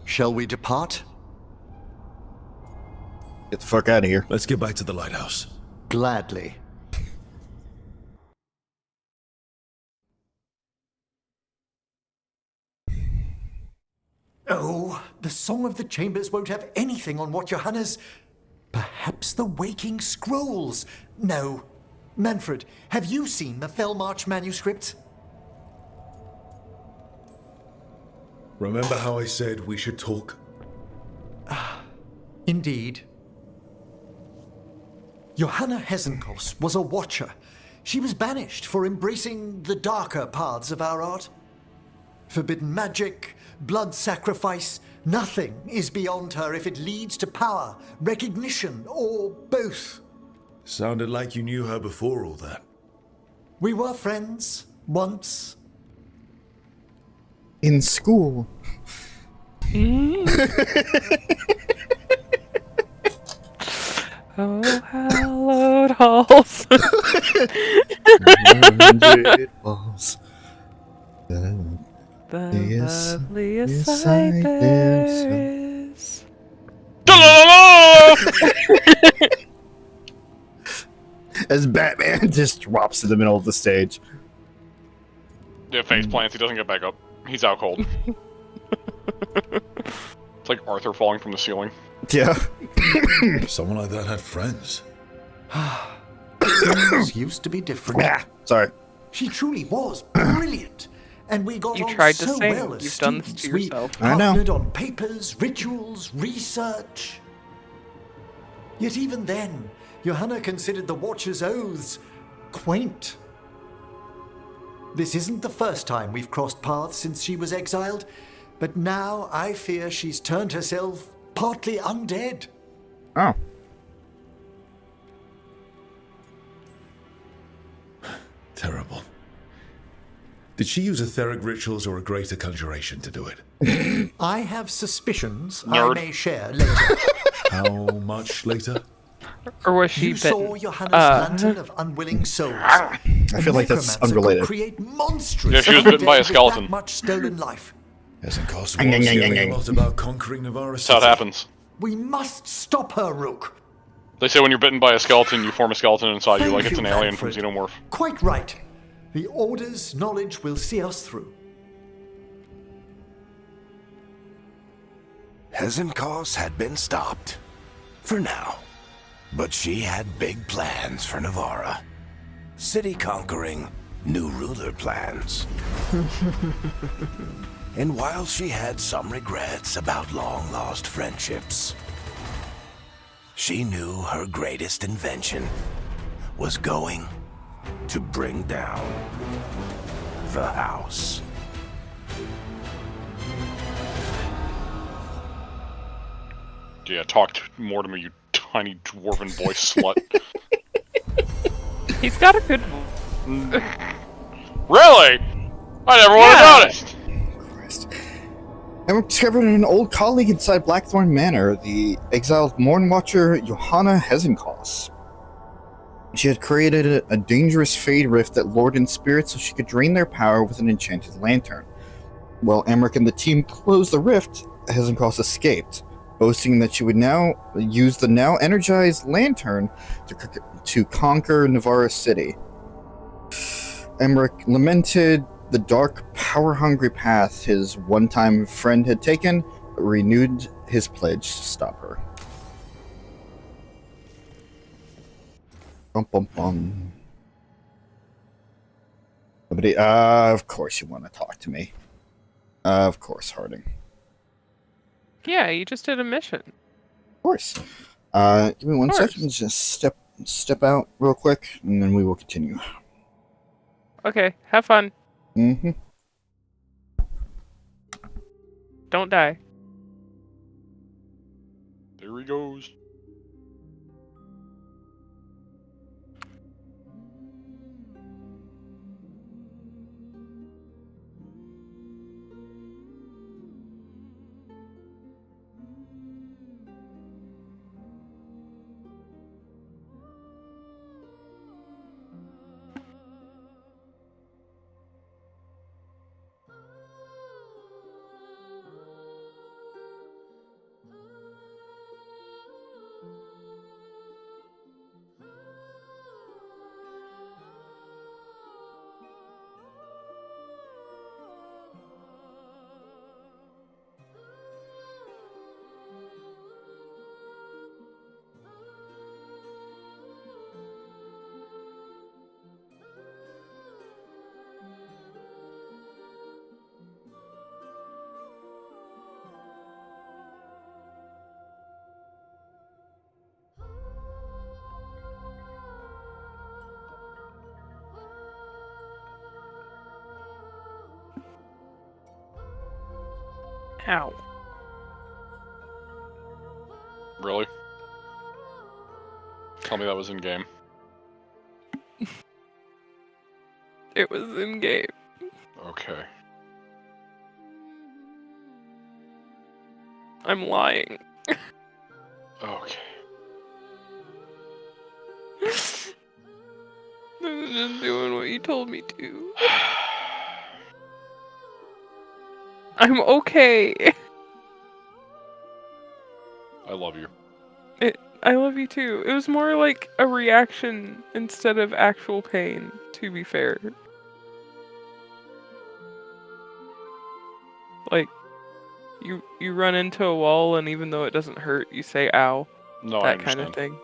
Shall we depart? Get the fuck out of here. Let's get back to the lighthouse. Gladly. Oh, the Song of the Chambers won't have anything on what Johanna's... Perhaps the Waking Scrolls? No. Manfred, have you seen the Fellmarch manuscript? Remember how I said we should talk? Indeed. Johanna Hesenkos was a watcher. She was banished for embracing the darker paths of our art. Forbidden magic, blood sacrifice, nothing is beyond her if it leads to power, recognition, or both. Sounded like you knew her before all that. We were friends, once. In school. Oh, hallowed halls. 100 balls. The Yes, loveliest yes, sight I there think is. As Batman just drops in the middle of the stage. Yeah, face plants. He doesn't get back up. He's out cold. It's like Arthur falling from the ceiling. Yeah. Someone like that had friends. Things used to be different. Ah, sorry. She truly was brilliant. And we got You on tried to so sing. well as You've done this to students. yourself. We I know. partnered on papers, rituals, research. Yet even then, Johanna considered the Watcher's oaths quaint. This isn't the first time we've crossed paths since she was exiled, but now I fear she's turned herself partly undead. Oh. Terrible. Did she use etheric rituals or a greater conjuration to do it? I have suspicions Nerd. I may share later. How much later? Or was she You bitten? saw Johanna's lantern of unwilling souls. I feel like that's unrelated. Create monstrous Yeah, she was bitten by a with skeleton. That much stolen life. Hasn't cost Ang, ang, Wars ang, hearing ang, a ang. lot about conquering Navarra That's how it City. happens. We must stop her, Rook. They say when you're bitten by a skeleton, you form a skeleton inside you, Thank like it's an you, alien from Manfred. Xenomorph. Quite right. The Order's knowledge will see us through. Hesenkos had been stopped. For now. But she had big plans for Navarra. City conquering, new ruler plans. And while she had some regrets about long-lost friendships, she knew her greatest invention was going to bring down the house. Yeah, talk Mortimer, you tiny dwarven voice slut. He's got a good. Really? I never would have noticed. Christ. I'm discovered an old colleague inside Blackthorn Manor, the exiled Morn Watcher Johanna Hesenkos. She had created a dangerous fade rift that lured in spirits so she could drain their power with an enchanted lantern. While Emrich and the team closed the rift, Hesenkos escaped, boasting that she would now use the now energized lantern to conquer Navarra City. Emrich lamented the dark, power-hungry path his one-time friend had taken, but renewed his pledge to stop her. Bum bum bum. Somebody, of course you want to talk to me. Of course, Harding. Yeah, you just did a mission. Of course. Give me 1 second. Just step out real quick, and then we will continue. Okay, have fun. Mm-hmm. Don't die. There he goes. Ow. Really? Tell me that was in game. It was in game. Okay. I'm lying. Okay. I'm just doing what you told me to. I'm okay. I love you. I love you too. It was more like a reaction instead of actual pain, to be fair. Like, you run into a wall and even though it doesn't hurt, you say ow. No, I That kind understand. of thing.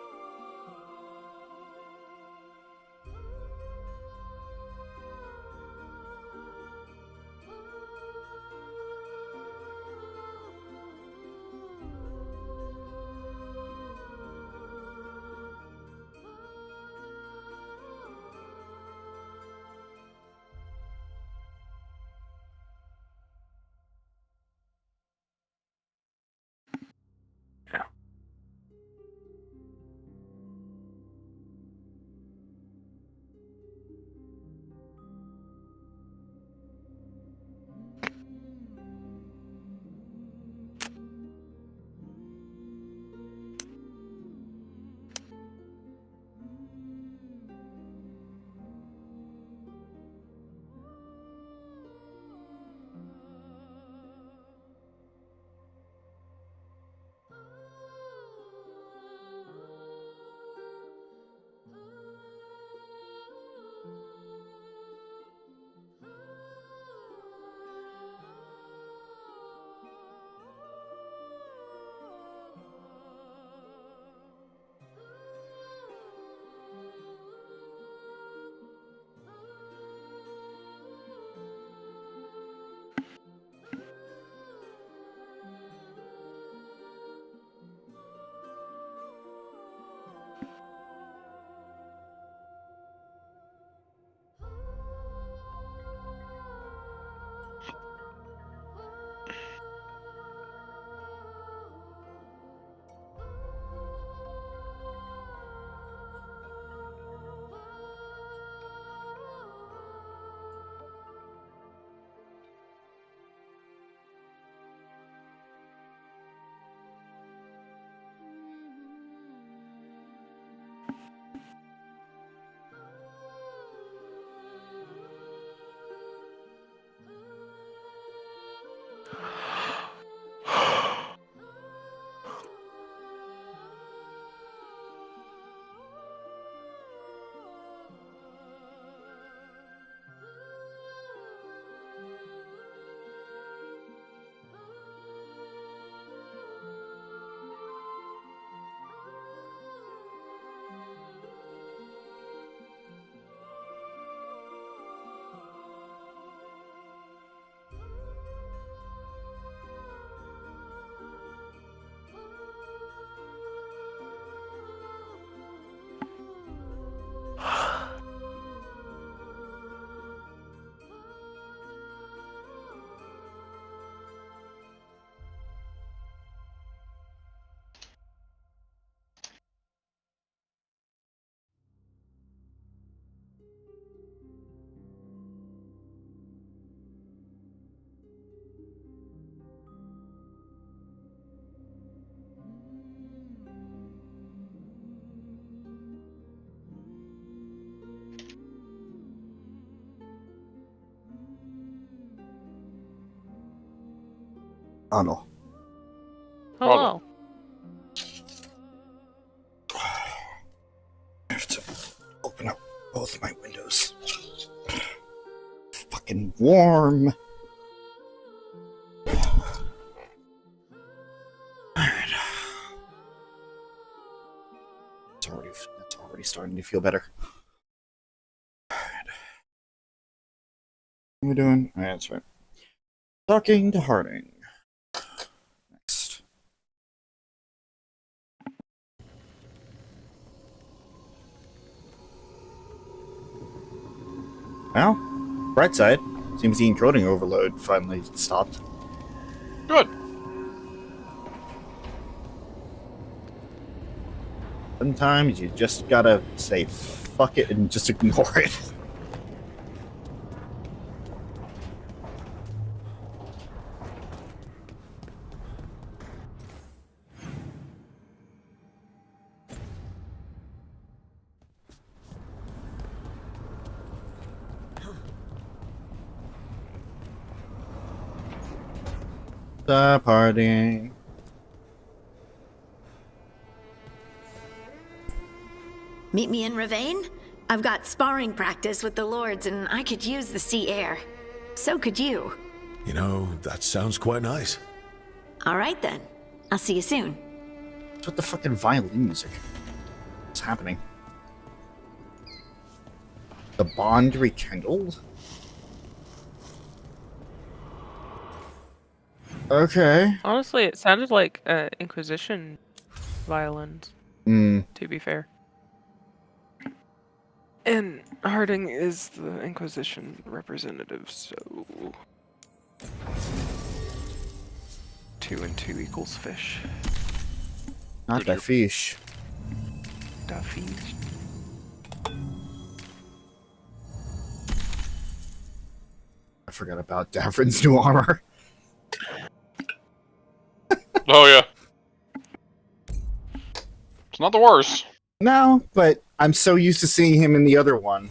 Oh no. Hello. I have to open up both my windows. Fucking warm. Alright. It's already starting to feel better. Alright. What are we doing? Alright, that's right. Talking to Harding. Next. Well, bright side. Seems the encoding overload finally stopped. Good. Sometimes you just gotta say fuck it and just ignore it. The party. Meet me in Ravane? I've got sparring practice with the lords and I could use the sea air. So could you. You know, that sounds quite nice. All right then. I'll see you soon. What's with the fucking violin music? What's happening? The bond rekindled? Okay. Honestly, it sounded like Inquisition violins, to be fair. And Harding is the Inquisition representative, so 2 and 2 equals fish. Not that fish. Da fish. I forgot about Davrin's new armor. Oh, yeah. It's not the worst. No, but I'm so used to seeing him in the other one.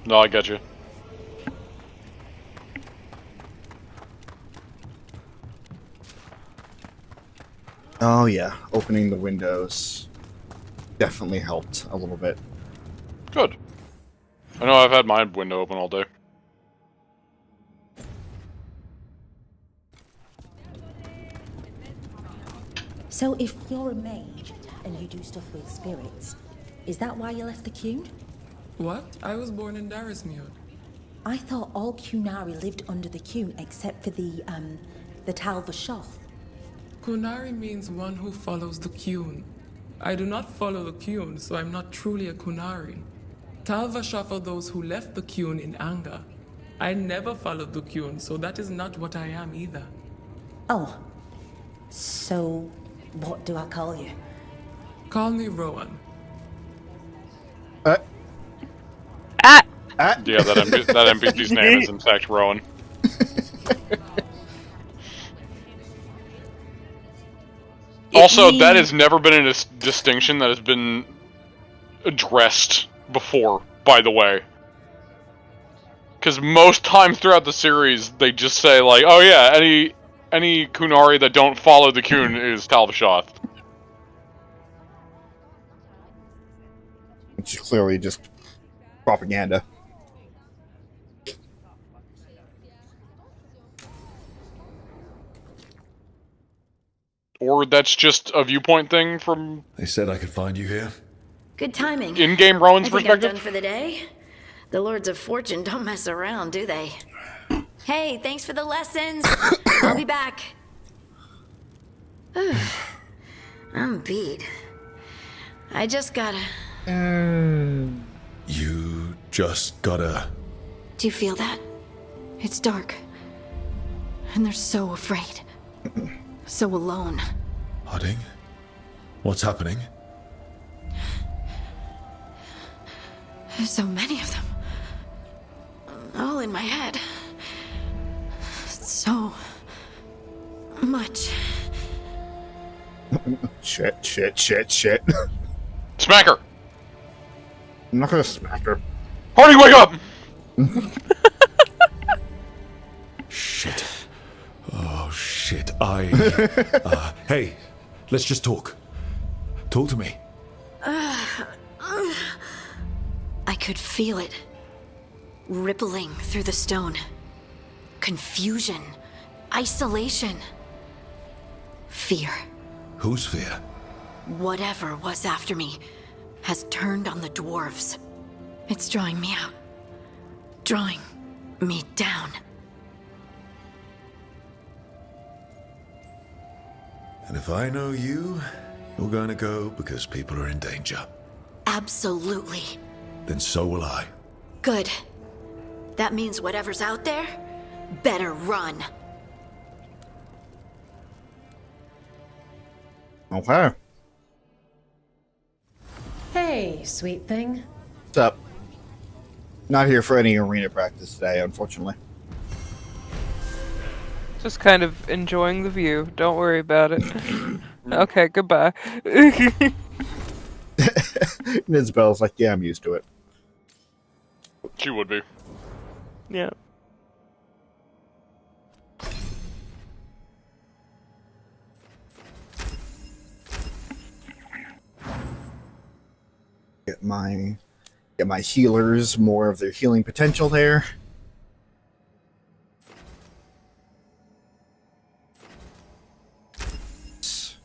No, I got you. Oh yeah, opening the windows definitely helped a little bit. Good. I know I've had my window open all day. So if you're a mage and you do stuff with spirits, is that why you left the Cune? What? I was born in Darismuir. I thought all Cunari lived under the Cune except for the Tal Vashoth. Kunari means one who follows the Cune. I do not follow the Cune, so I'm not truly a Kunari. Tal Vashoth are those who left the Cune in anger. I never followed the Cune, so that is not what I am either. Oh. So, what do I call you? Call me Rowan. Yeah, that NPC's name is in fact Rowan. Also, that has never been a distinction that has been addressed before, by the way. Because most times throughout the series, they just say, like, oh yeah, any Kunari that don't follow the Cune is Tal Vashoth. Which is clearly just propaganda. Or that's just a viewpoint thing from... They said I could find you here. Good timing. In-game Rowan's I think perspective? I'm done for the day. The Lords of Fortune don't mess around, do they? Hey, thanks for the lessons. I'll be back. I'm beat. I just gotta... You just gotta... Do you feel that? It's dark. And they're so afraid. So alone. Harding? What's happening? There's so many of them. All in my head. So... much. Shit. Smack her! I'm not gonna smack her. Harding, wake up! Shit. Oh, shit. Hey, let's just talk. Talk to me. I could feel it. Rippling through the stone. Confusion. Isolation. Fear. Whose fear? Whatever was after me has turned on the dwarves. It's drawing me out. Drawing me down. And if I know you, you're going to go because people are in danger. Absolutely. Then so will I. Good. That means whatever's out there better run. Okay. Hey, sweet thing. What's up? Not here for any arena practice today, unfortunately. Just kind of enjoying the view. Don't worry about it. Okay, goodbye. And Isabel's like, yeah, I'm used to it. She would be. Yeah. Get my healers more of their healing potential there.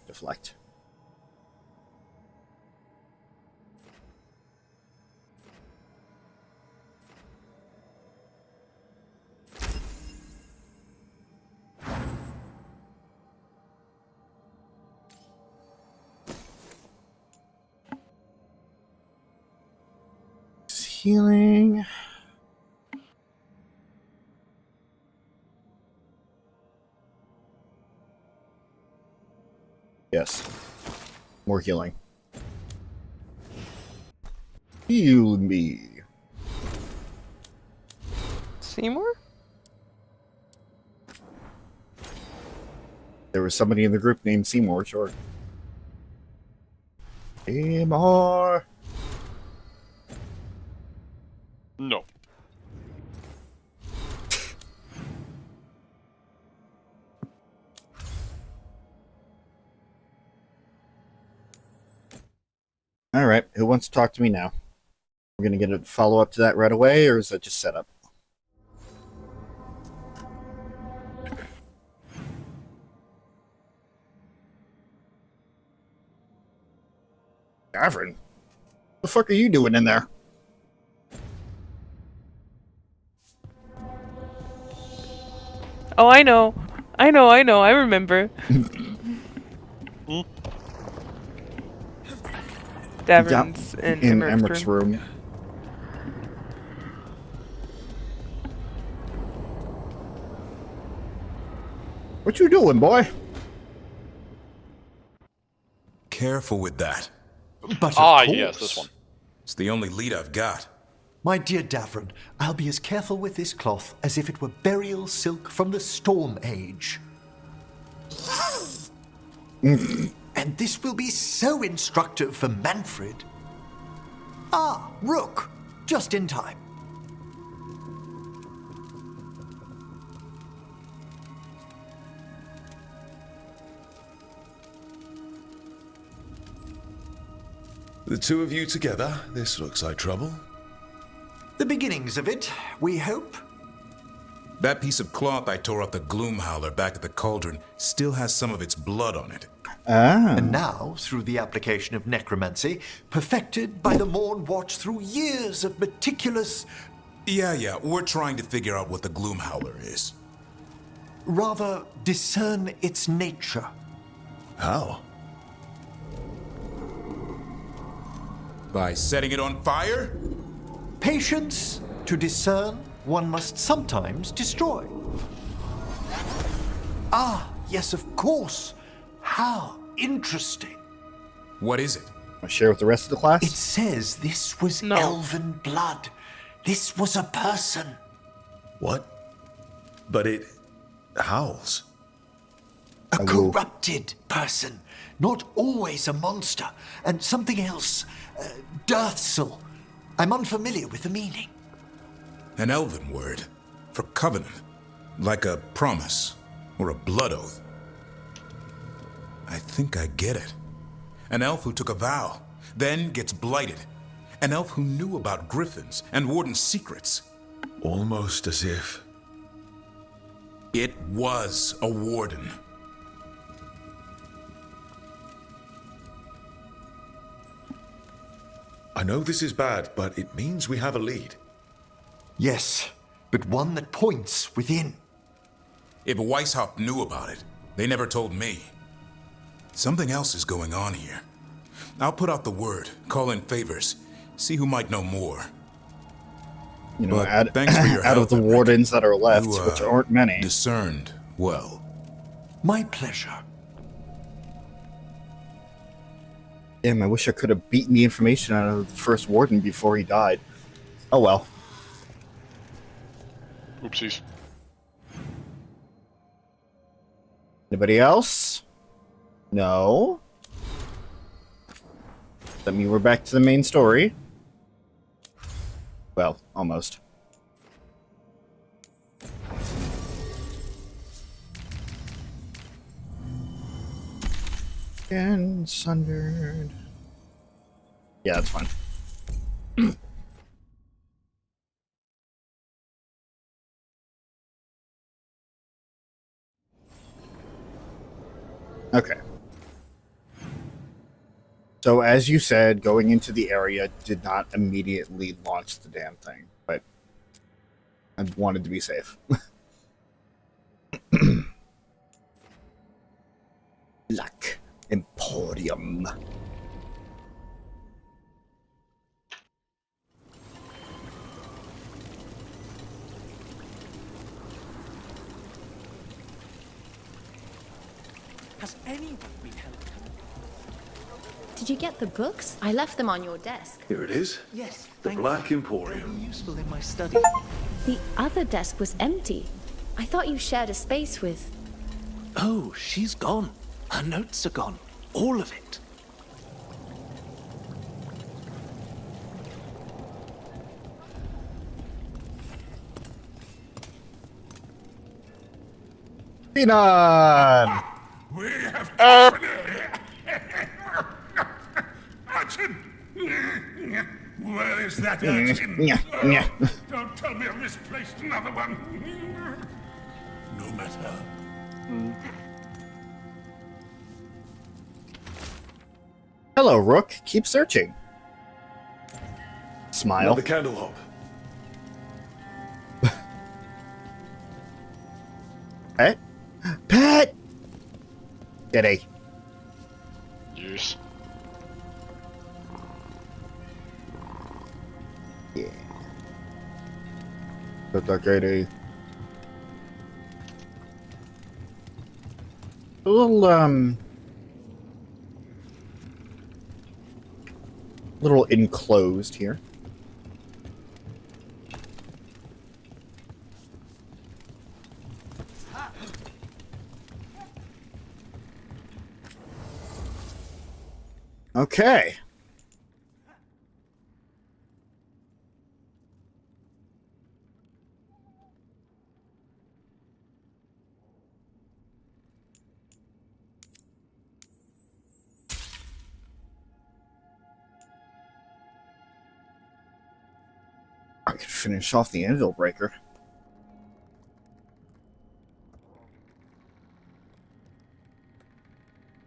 Deflect. Healing. Yes. More healing. Heal me. Seymour? There was somebody in the group named Seymour, sure. Seymour. No. All right, who wants to talk to me now? We're gonna get a follow up to that right away, or is that just set up? Gavin, what the fuck are you doing in there? Oh, I know. I remember. Davern's in Emrich's room. What you doing, boy? Careful with that. But of course. Yes, this one. It's the only lead I've got. My dear Davron, I'll be as careful with this cloth as if it were burial silk from the Storm Age. And this will be so instructive for Manfred. Ah, Rook, just in time. The two of you together, this looks like trouble. The beginnings of it, we hope. That piece of cloth I tore off the Gloom Howler back at the cauldron still has some of its blood on it. Ah. And now, through the application of necromancy, perfected by the Morn Watch through years of meticulous... Yeah, we're trying to figure out what the Gloom Howler is. Rather, discern its nature. How? By setting it on fire? Patience. To discern, one must sometimes destroy. Ah, yes, of course. How interesting. What is it? Want to share with the rest of the class? It says this was elven blood. This was a person. What? But it howls. A corrupted person. Not always a monster. And something else. Deathsel. I'm unfamiliar with the meaning. An elven word for covenant, like a promise or a blood oath. I think I get it. An elf who took a vow, then gets blighted. An elf who knew about griffins and warden's secrets. Almost as if... It was a warden. I know this is bad, but it means we have a lead. Yes, but one that points within. If Weishaupt knew about it, they never told me. Something else is going on here. I'll put out the word, call in favors, see who might know more. You know, But thanks for your out help, of the Emrich. wardens that are left, You, which aren't many. Discerned well. My pleasure. Damn, I wish I could have beaten the information out of the first warden before he died. Oh well. Oopsies. Anybody else? No. That means we're back to the main story. Well, almost. And sundered. Yeah, that's fine. Okay. So, as you said, going into the area did not immediately launch the damn thing, but I wanted to be safe. Luck Emporium. Has anyone been helping? Did you get the books? I left them on your desk. Here it is. Yes, The thank Black you. Emporium. Very useful in my study. The other desk was empty. I thought you shared a space with... Oh, she's gone. Her notes are gone. All of it. Finan! We have company! Urchin! Where is that urchin? Don't tell me I've misplaced another one. No matter. Hello, Rook. Keep searching. Smile. Another candle hop. Pet? Pet! Giddy. Yes. Yeah. Got that Giddy. A little enclosed here. Okay. I could finish off the anvil breaker.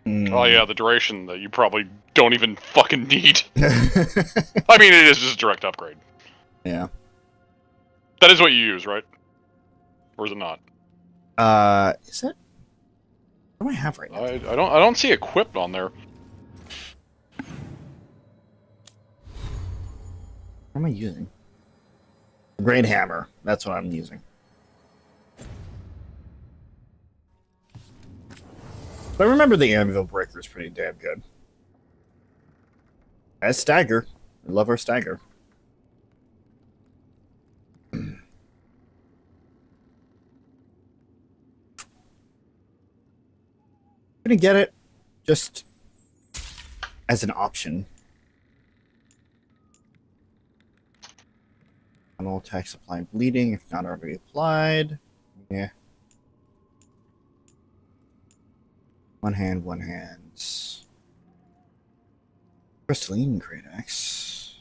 Oh yeah, the duration that you probably don't even fucking need. I mean, it is just a direct upgrade. Yeah. That is what you use, right? Or is it not? Is it? What do I have right now? I don't see equipped on there. What am I using? Great hammer. That's what I'm using. But I remember the anvil breaker is pretty damn good. As stagger. I love our stagger. Gonna get it just as an option. All attack supply bleeding if not already applied. Yeah. One hand. Crystalline great axe.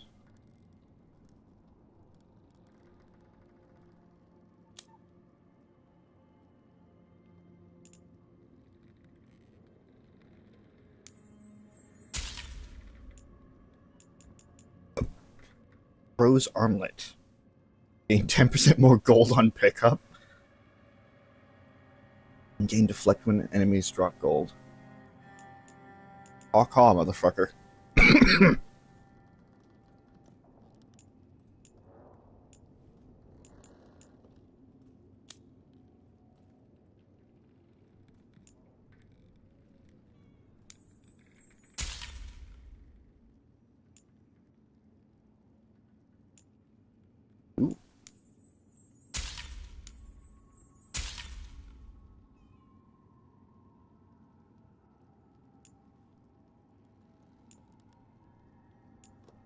Rose armlet. Gain 10% more gold on pickup. And gain deflect when enemies drop gold. Caw, motherfucker.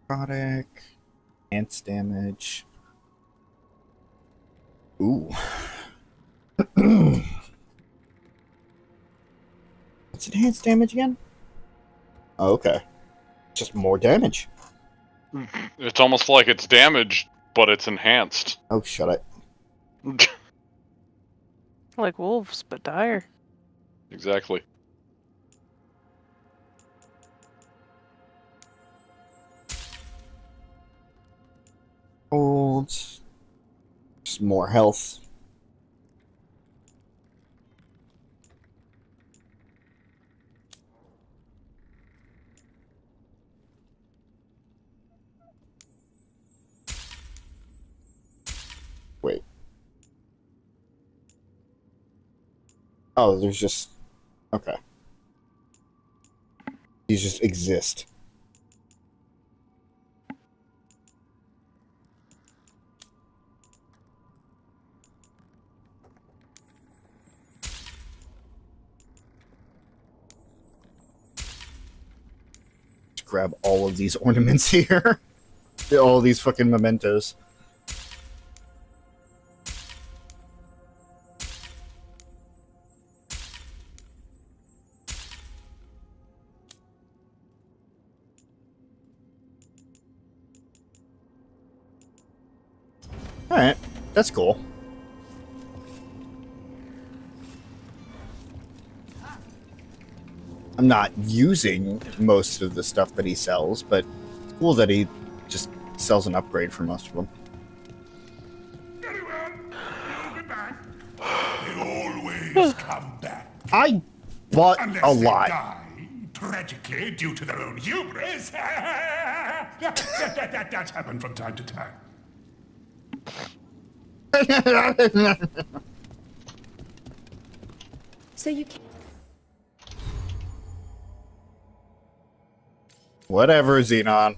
Necrotic. Enhanced damage. Ooh. What's enhanced damage again? Oh, okay. Just more damage. It's almost like it's damaged, but it's enhanced. Oh, shut it. Like wolves, but dire. Exactly. Hold. Just more health. Wait. Oh, there's just... Okay. These just exist. Just grab all of these ornaments here. All these fucking mementos. Alright, that's cool. I'm not using most of the stuff that he sells, but it's cool that he just sells an upgrade for most of them. Very well. You'll be back. They always come back. I bought Unless a they lot. die, tragically, due to their own hubris. that does happen from time to time. So you can Whatever, Xenon.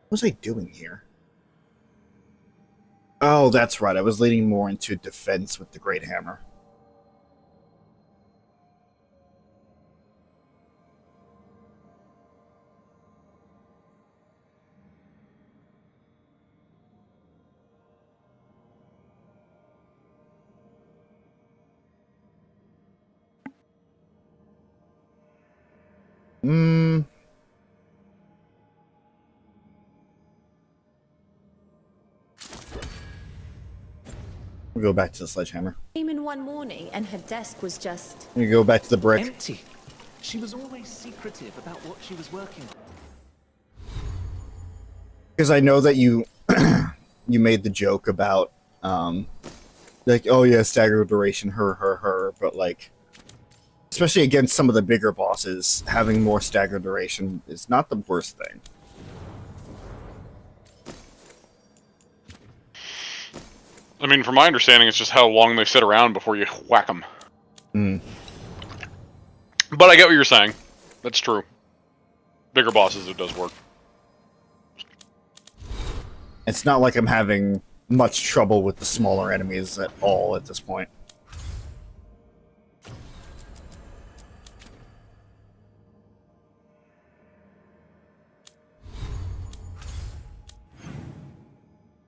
What was I doing here? Oh, that's right. I was leaning more into defense with the Great Hammer. Hmm. We'll go back to the sledgehammer. Came in one morning and her desk was just We go back to the brick. Empty. She was always secretive about what she was working on. Because I know that you you made the joke about like, oh yeah, stagger duration, her, but like, especially against some of the bigger bosses, having more stagger duration is not the worst thing. I mean, from my understanding, it's just how long they sit around before you whack them. But I get what you're saying. That's true. Bigger bosses, it does work. It's not like I'm having much trouble with the smaller enemies at all at this point.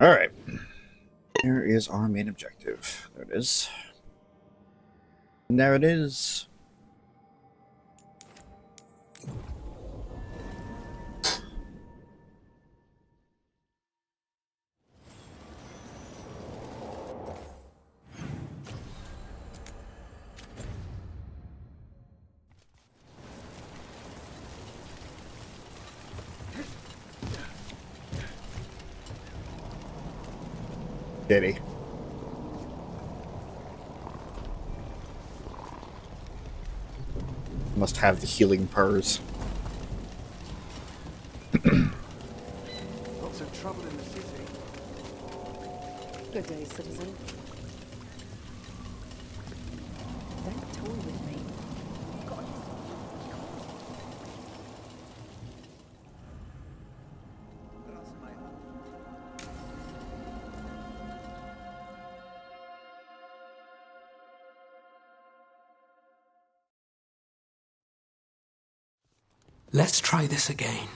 Alright. There is our main objective. There it is. And there it is. Did he? Must have the healing purrs. Lots of trouble in the city. Good day, citizen. Let's try this again.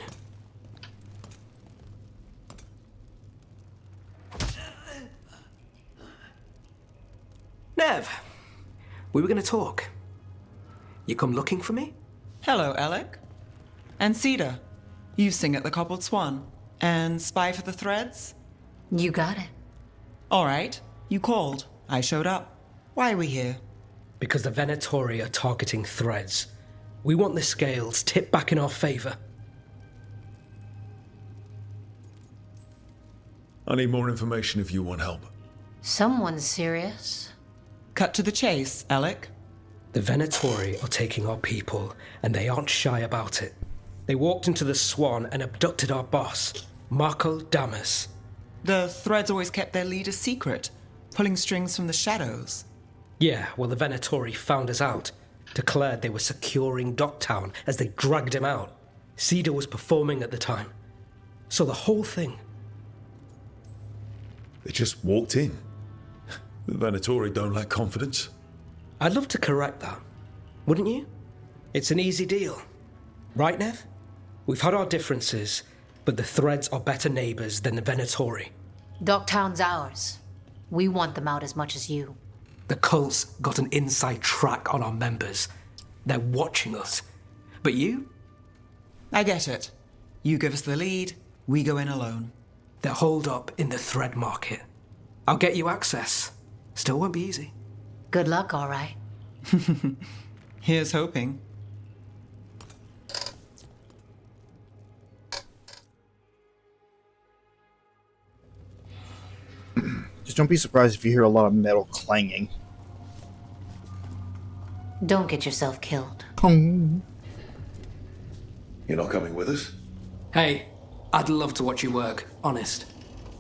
Nev, we were going to talk. You come looking for me? Hello, Alec. And Cedar, you sing at the Cobbled Swan. And spy for the Threads? You got it. All right, you called. I showed up. Why are we here? Because the Venatori are targeting Threads. We want the scales tipped back in our favor. I need more information if you want help. Someone's serious. Cut to the chase, Alec. The Venatori are taking our people, and they aren't shy about it. They walked into the Swan and abducted our boss, Marco Damas. The Threads always kept their leader secret, pulling strings from the shadows. Yeah, well, the Venatori found us out, declared they were securing Docktown as they dragged him out. Cedar was performing at the time. So the whole thing... They just walked in. The Venatori don't lack confidence. I'd love to correct that, wouldn't you? It's an easy deal. Right, Nev? We've had our differences, but the Threads are better neighbors than the Venatori. Docktown's ours. We want them out as much as you. The cult's got an inside track on our members. They're watching us. But you? I get it. You give us the lead, we go in alone. They're holed up in the Thread Market. I'll get you access. Still won't be easy. Good luck, all right. Here's hoping. Just don't be surprised if you hear a lot of metal clanging. Don't get yourself killed. You're not coming with us? Hey, I'd love to watch you work, honest.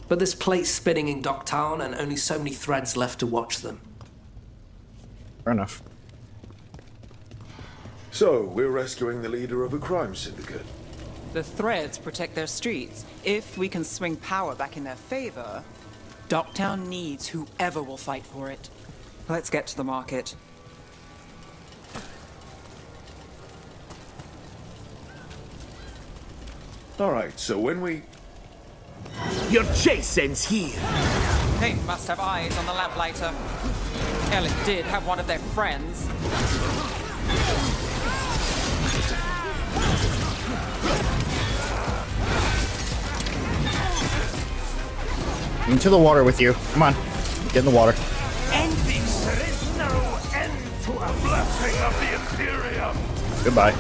But there's plates spinning in Docktown and only so many Threads left to watch them. Fair enough. So, we're rescuing the leader of a crime syndicate. The Threads protect their streets. If we can swing power back in their favor, Docktown needs whoever will fight for it. Let's get to the market. Alright, so when we... Your chase ends here. They must have eyes on the lamplighter. Alec did have one of their friends. Into the water with you. Come on. Get in the water. Ending. There is no end to a blessing of the Imperium. Goodbye.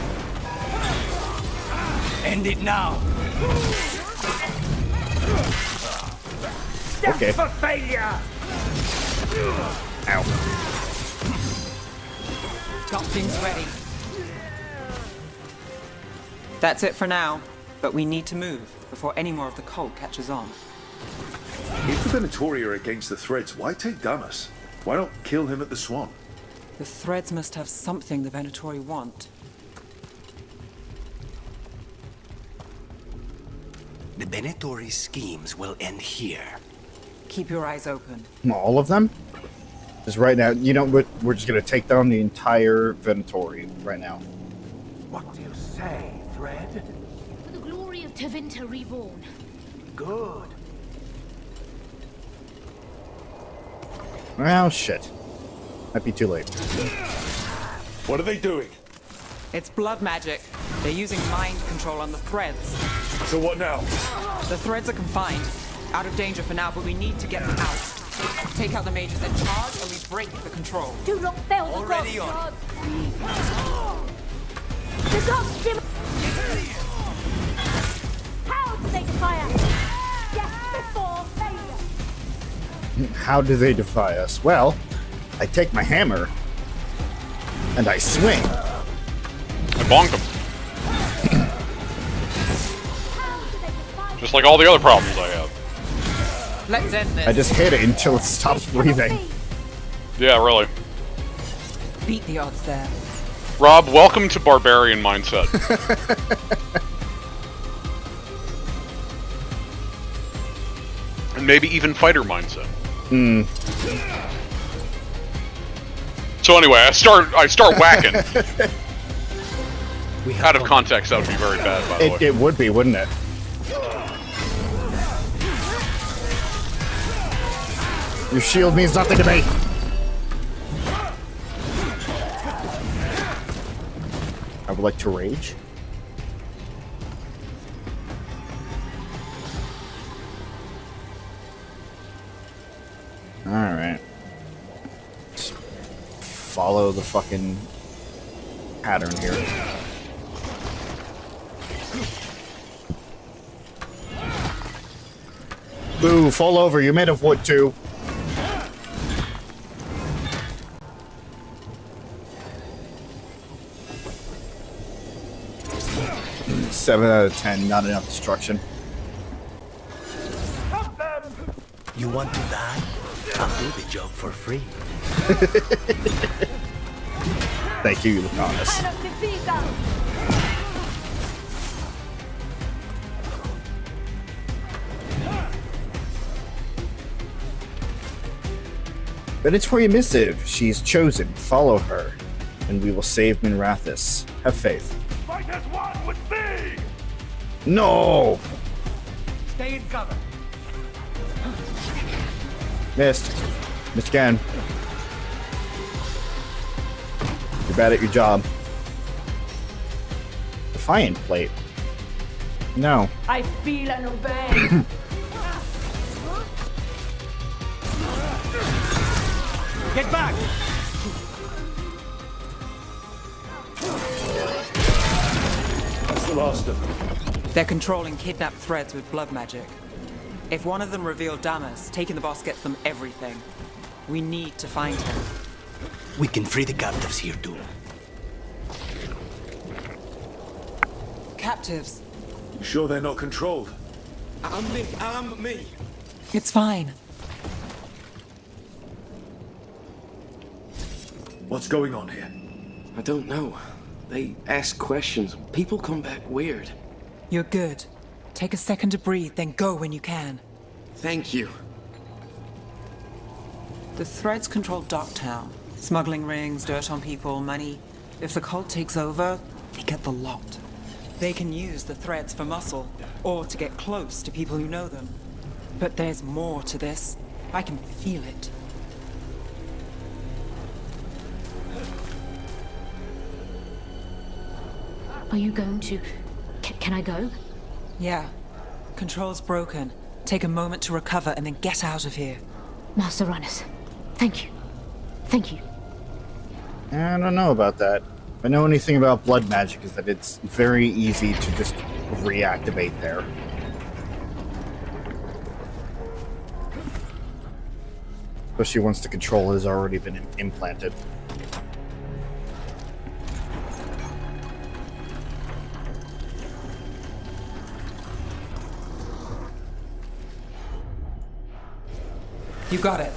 End it now. Step Okay. for failure. Ow. Got things ready. That's it for now, but we need to move before any more of the cult catches on. If the Venatori are against the Threads, why take Damas? Why not kill him at the Swan? The Threads must have something the Venatori want. The Venatori schemes will end here. Keep your eyes open. All of them? Just right now, you know, we're just gonna take down the entire Venatori right now. What do you say, Thread? For the glory of Tevinter Reborn. Good. Well, shit. Might be too late. What are they doing? It's blood magic. They're using mind control on the Threads. So what now? The Threads are confined. Out of danger for now, but we need to get them out. Take out the mages in charge, and we break the control. Do not fail the Already gods. on. The gods, Jim. How do they fire? Death before failure. How do they defy us? Well, I take my hammer and I swing. I bonked him. Just like all the other problems I have. Let's end this. I just hit it until it stops breathing. Yeah, really. Beat the odds there. Rob, welcome to barbarian mindset. And maybe even fighter mindset. Hmm. So anyway, I start whacking. Out of context, that would be very bad, by the way. It would be, wouldn't it? Your shield means nothing to me. I would like to rage. Alright. Just follow the fucking pattern here. Boo, fall over, you're made of wood too. Seven out of 10, not enough destruction. You want to die? I'll do the job for free. Thank you, Lucanus. Predatory missive. She's chosen. Follow her, and we will save Minrathis. Have faith. Fight as one with me! No! Stay in cover. Missed. Missed again. You're bad at your job. Defiant plate. No. I feel and obey. Get back! That's the last of them. They're controlling kidnapped threads with blood magic. If one of them revealed Damas, taking the boss gets them everything. We need to find him. We can free the captives here too. Captives? You sure they're not controlled? I'm me. It's fine. What's going on here? I don't know. They ask questions. People come back weird. You're good. Take a second to breathe, then go when you can. Thank you. The threads control Docktown. Smuggling rings, dirt on people, money. If the cult takes over, they get the lot. They can use the threads for muscle, or to get close to people who know them. But there's more to this. I can feel it. Are you going to... Can I go? Yeah. Control's broken. Take a moment to recover and then get out of here. Master Runners, thank you. Thank you. I don't know about that. If I know anything about blood magic is that it's very easy to just reactivate there. Especially once the control has already been implanted. You got it.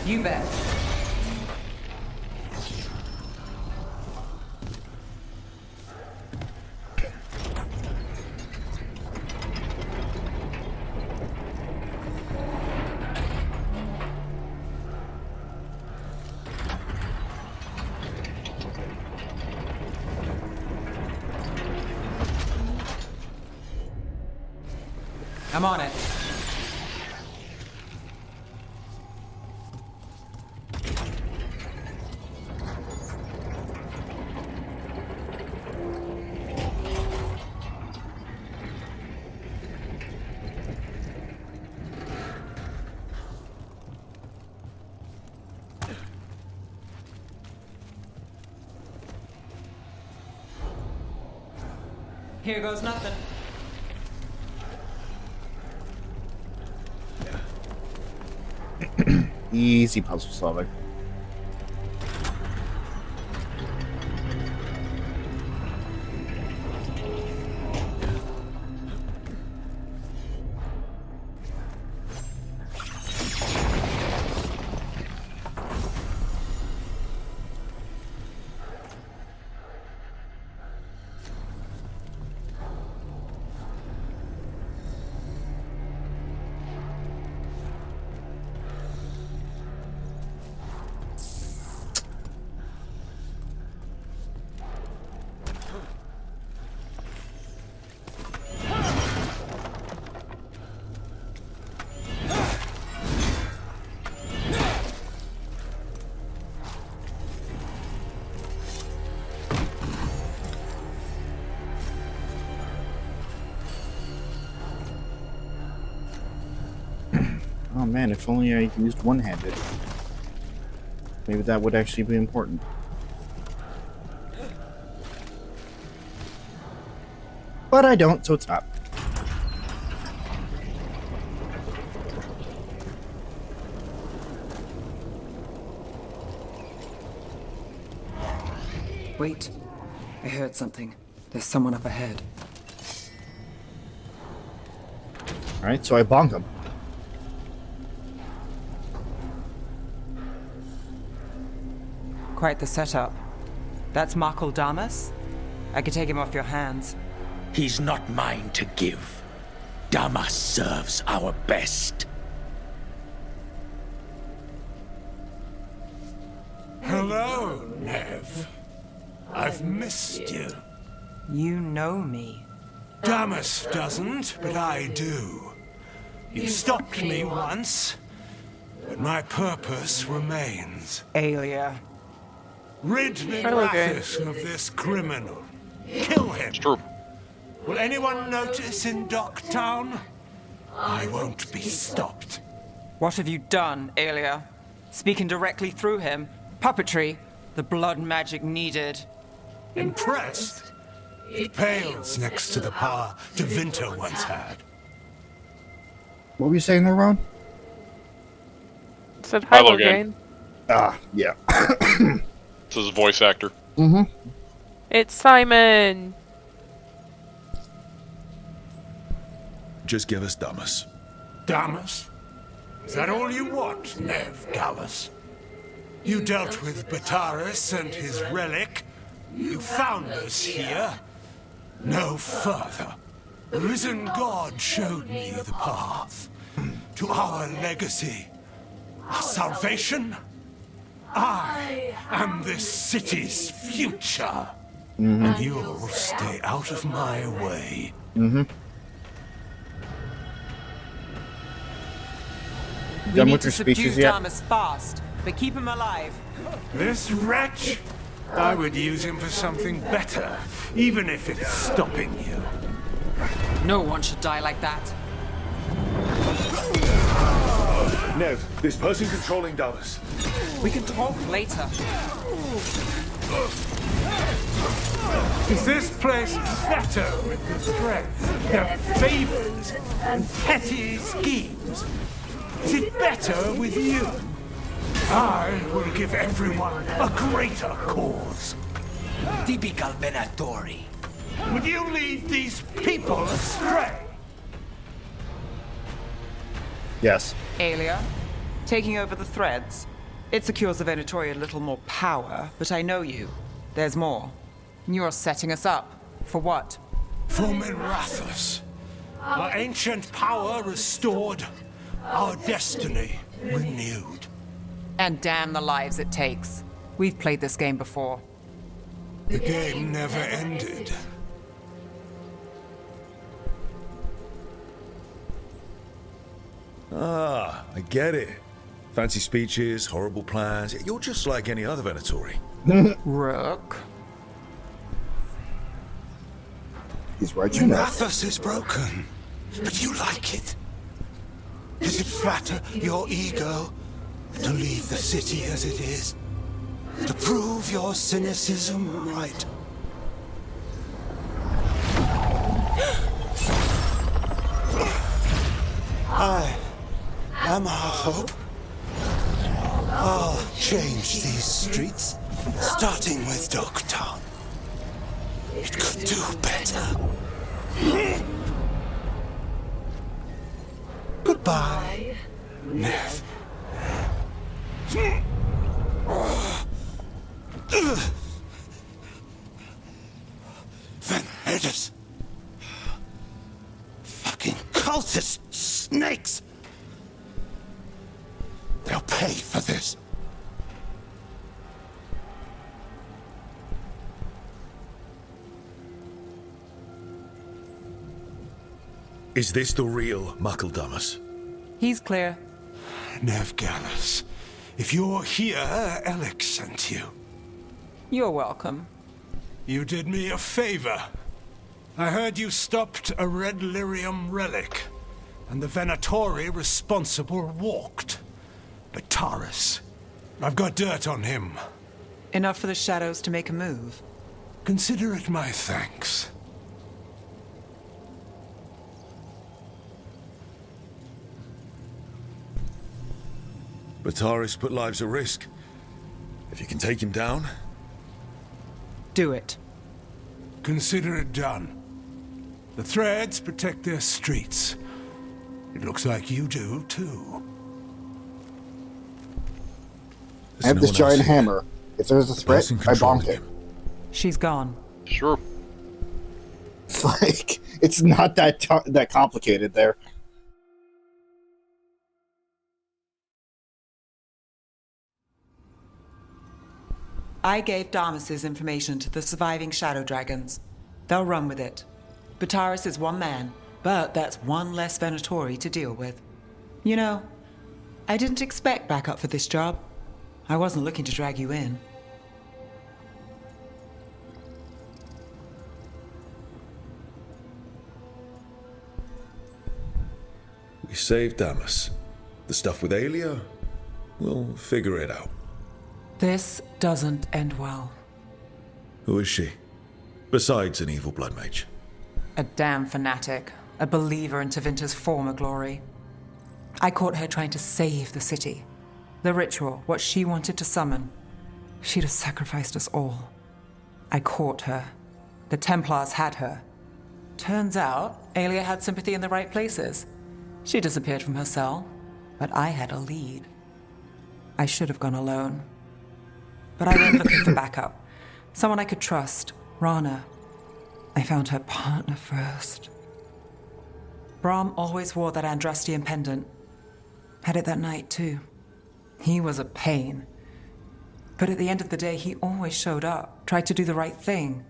You bet. I'm on it. Here goes nothing. Easy puzzle solving. man, if only I used one-handed. Maybe that would actually be important. But I don't, so it's not. Wait. I heard something. There's someone up ahead. Alright, so I bonk him. Quite the setup. That's Markle Damas? I could take him off your hands. He's not mine to give. Damas serves our best. Hello, Nev. I've missed you. You know me. Damas doesn't, but I do. You stopped me once, but my purpose remains. Aelia. Rid Mirathis of this criminal. Kill him. It's true. Will anyone notice in Docktown? I won't be stopped. What have you done, Aelia? Speaking directly through him? Puppetry? The blood magic needed? Impressed? It pales next to the power De Vinter once had. What were you saying there, Ron? Said hi, Hello, Logan. Ah, yeah. This is a voice actor. Mm-hmm. It's Simon. Just give us Damas. Damas? Is that all you want, Nev Gallus? You dealt with Bataris and his relic. You found us here. No further. The risen God showed me the path to our legacy, our salvation. I am this city's future, and you'll stay out of my way. Mm-hmm. We Done need with to your subdue speeches yet? Damas fast, but keep him alive. This wretch? I would use him for something better, even if it's stopping you. No one should die like that. Nev, this person controlling Damas. We can talk later. Is this place better with the threats, their favors, and petty schemes? Is it better with you? I will give everyone a greater cause. Typical Venatori. Would you lead these people astray? Yes. Aelia, taking over the threads. It secures the Venatori a little more power, but I know you. There's more. You're setting us up. For what? For Mirathis. Our ancient power restored. Our destiny renewed. And damn the lives it takes. We've played this game before. The game never ended. Ah, I get it. Fancy speeches, horrible plans. You're just like any other Venatori. Rook. He's right, you know. Mirathis is broken, but you like it. Does it flatter your ego to leave the city as it is? To prove your cynicism right? I am our hope. I'll change these streets, starting with Docktown. It could do better. Goodbye, Nev. Van Heders. Fucking cultist snakes. They'll pay for this. Is this the real Markle Damas? He's clear. Nev Gallus, if you're here, Alec sent you. You're welcome. You did me a favor. I heard you stopped a red lyrium relic. and the Venatori responsible walked. But Taurus, I've got dirt on him. Enough for the shadows to make a move. Consider it my thanks. Bataris put lives at risk. If you can take him down... Do it. Consider it done. The Threads protect their streets. It looks like you do, too. I have this giant hammer. If there's a threat, I bonk it. She's gone. Sure. It's like, it's not that complicated there. I gave Damas's information to the surviving Shadow Dragons. They'll run with it. Bataris is one man, but that's one less Venatori to deal with. You know, I didn't expect backup for this job. I wasn't looking to drag you in. We saved Damas. The stuff with Aelia? We'll figure it out. This doesn't end well. Who is she? Besides an evil blood mage. A damn fanatic. A believer in Tevinter's former glory. I caught her trying to save the city. The ritual, what she wanted to summon. She'd have sacrificed us all. I caught her. The Templars had her. Turns out, Aelia had sympathy in the right places. She disappeared from her cell, but I had a lead. I should have gone alone. But I went looking for backup. Someone I could trust. Rana. I found her partner first. Brahm always wore that Andrastian pendant. Had it that night, too. He was a pain. But at the end of the day, he always showed up, tried to do the right thing.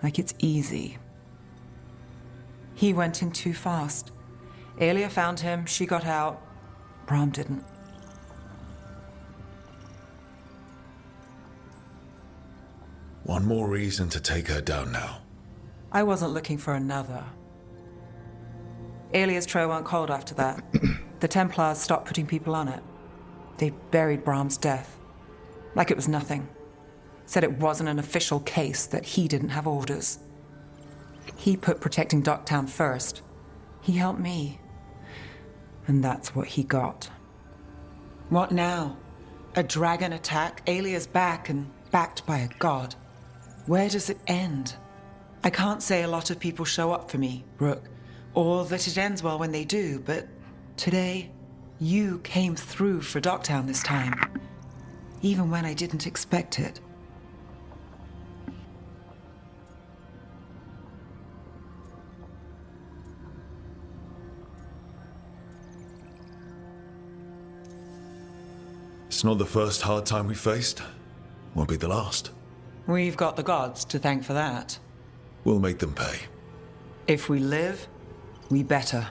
Like it's easy. He went in too fast. Aelia found him, she got out. Brahm didn't. One more reason to take her down now. I wasn't looking for another. Aelia's trail went cold after that. The Templars stopped putting people on it. They buried Brahm's death. Like it was nothing. Said it wasn't an official case, that he didn't have orders. He put protecting Docktown first. He helped me. And that's what he got. What now? A dragon attack, Aelia's back, and backed by a god. Where does it end? I can't say a lot of people show up for me, Rook, or that it ends well when they do, but today, you came through for Docktown this time. Even when I didn't expect it. It's not the first hard time we faced. Won't be the last. We've got the gods to thank for that. We'll make them pay. If we live, we better.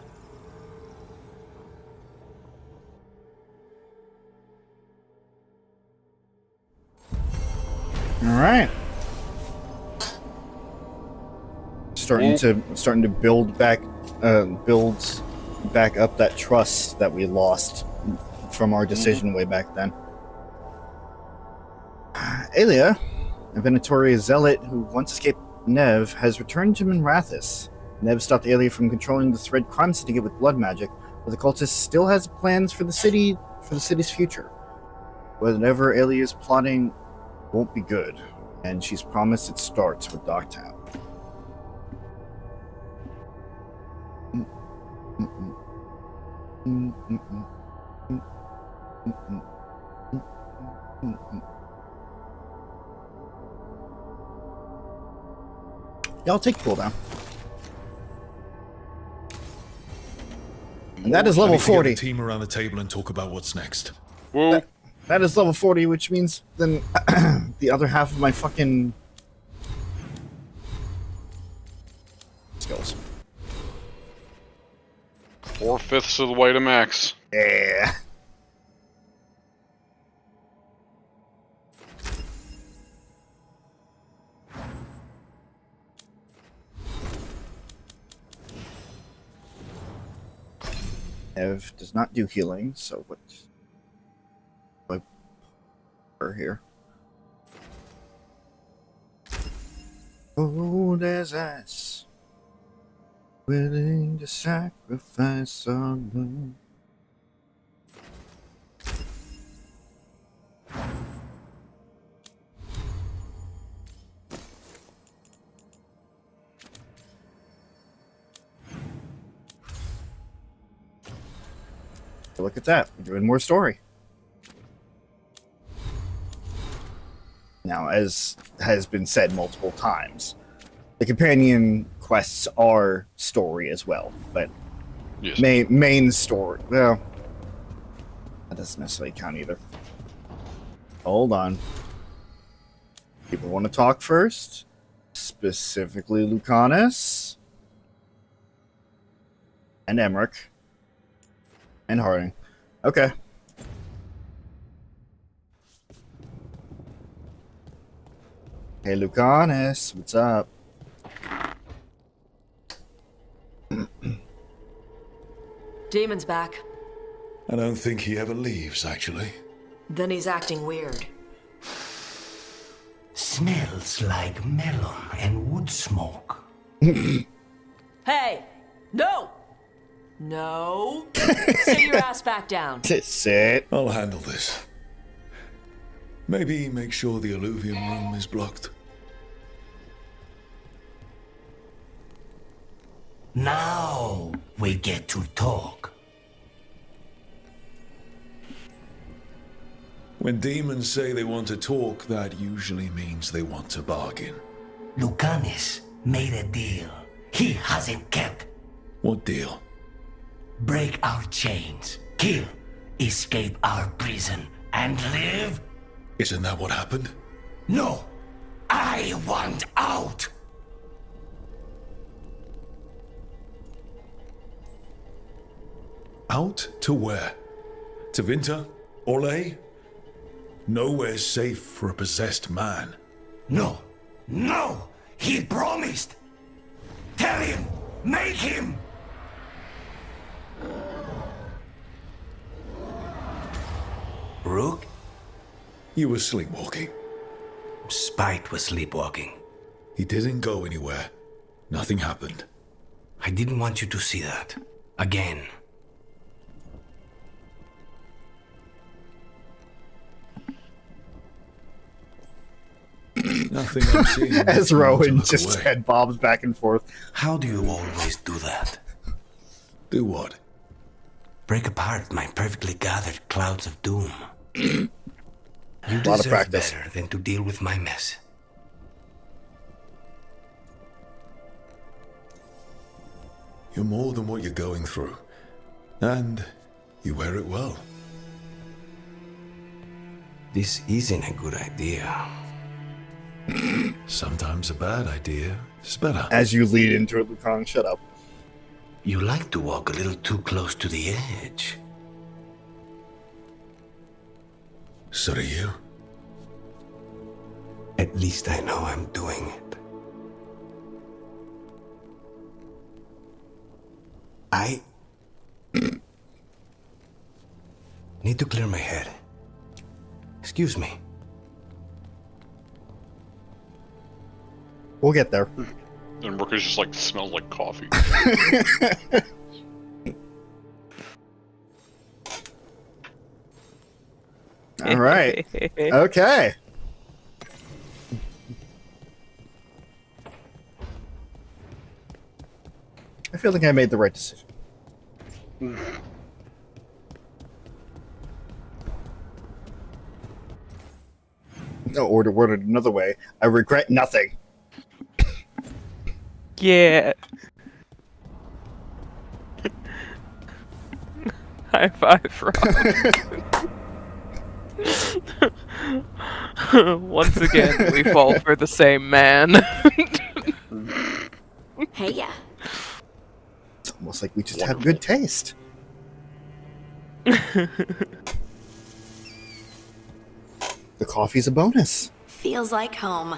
All right. Starting to build back up that trust that we lost from our decision way back then. Aelia, a Venatori zealot who once escaped Nev, has returned to Minrathis. Nev stopped Aelia from controlling the Thread crime syndicate with blood magic, but the cultist still has plans for the city's future. Whatever Aelia is plotting won't be good, and she's promised it starts with Docktown. Yeah, I'll take cooldown. And that is level 40. Get the team around the table and talk about what's next. That is level 40, which means then the other half of my fucking skills. 4/5 of the way to max. Yeah. Ev does not do healing, so what? Her here. Cold as ice, willing to sacrifice our love. Look at that, we're doing more story. Now, as has been said multiple times, the companion quests are story as well, but yes. main story, well, that doesn't necessarily count either. Hold on. People want to talk first? Specifically Lucanus and Emrich and Harding. Okay. Hey, Lucanus, what's up? Demon's back. I don't think he ever leaves, actually. Then he's acting weird. Smells like melon and wood smoke. Hey! No! No! Sit your ass back down. Sit. I'll handle this. Maybe make sure the alluvium room is blocked. Now we get to talk. When demons say they want to talk, that usually means they want to bargain. Lucanus made a deal he hasn't kept. What deal? Break our chains, kill, escape our prison, and live? Isn't that what happened? No! I want out! Out to where? To Winter? Orlais? Nowhere's safe for a possessed man. No! No! He promised! Tell him! Make him! Rook? You were sleepwalking. Spite was sleepwalking. He didn't go anywhere. Nothing happened. I didn't want you to see that. Again. Nothing I'm seeing. As Rowan just head bobs back and forth. How do you always do that? Do what? Break apart my perfectly gathered clouds of doom. You lot of deserve practice. better than to deal with my mess. You're more than what you're going through. And you wear it well. This isn't a good idea. Sometimes a bad idea is better. As you lead into it, Lucan, shut up. You like to walk a little too close to the edge. So do you. At least I know I'm doing it. I need to clear my head. Excuse me. We'll get there. And Rooker's just like, smells like coffee. All right. Okay. I feel like I made the right decision. No, or to word it another way, I regret nothing. Yeah. High five, Rob. Once again, we fall for the same man. Hey, yeah. It's almost like we just have good taste. The coffee's a bonus. Feels like home.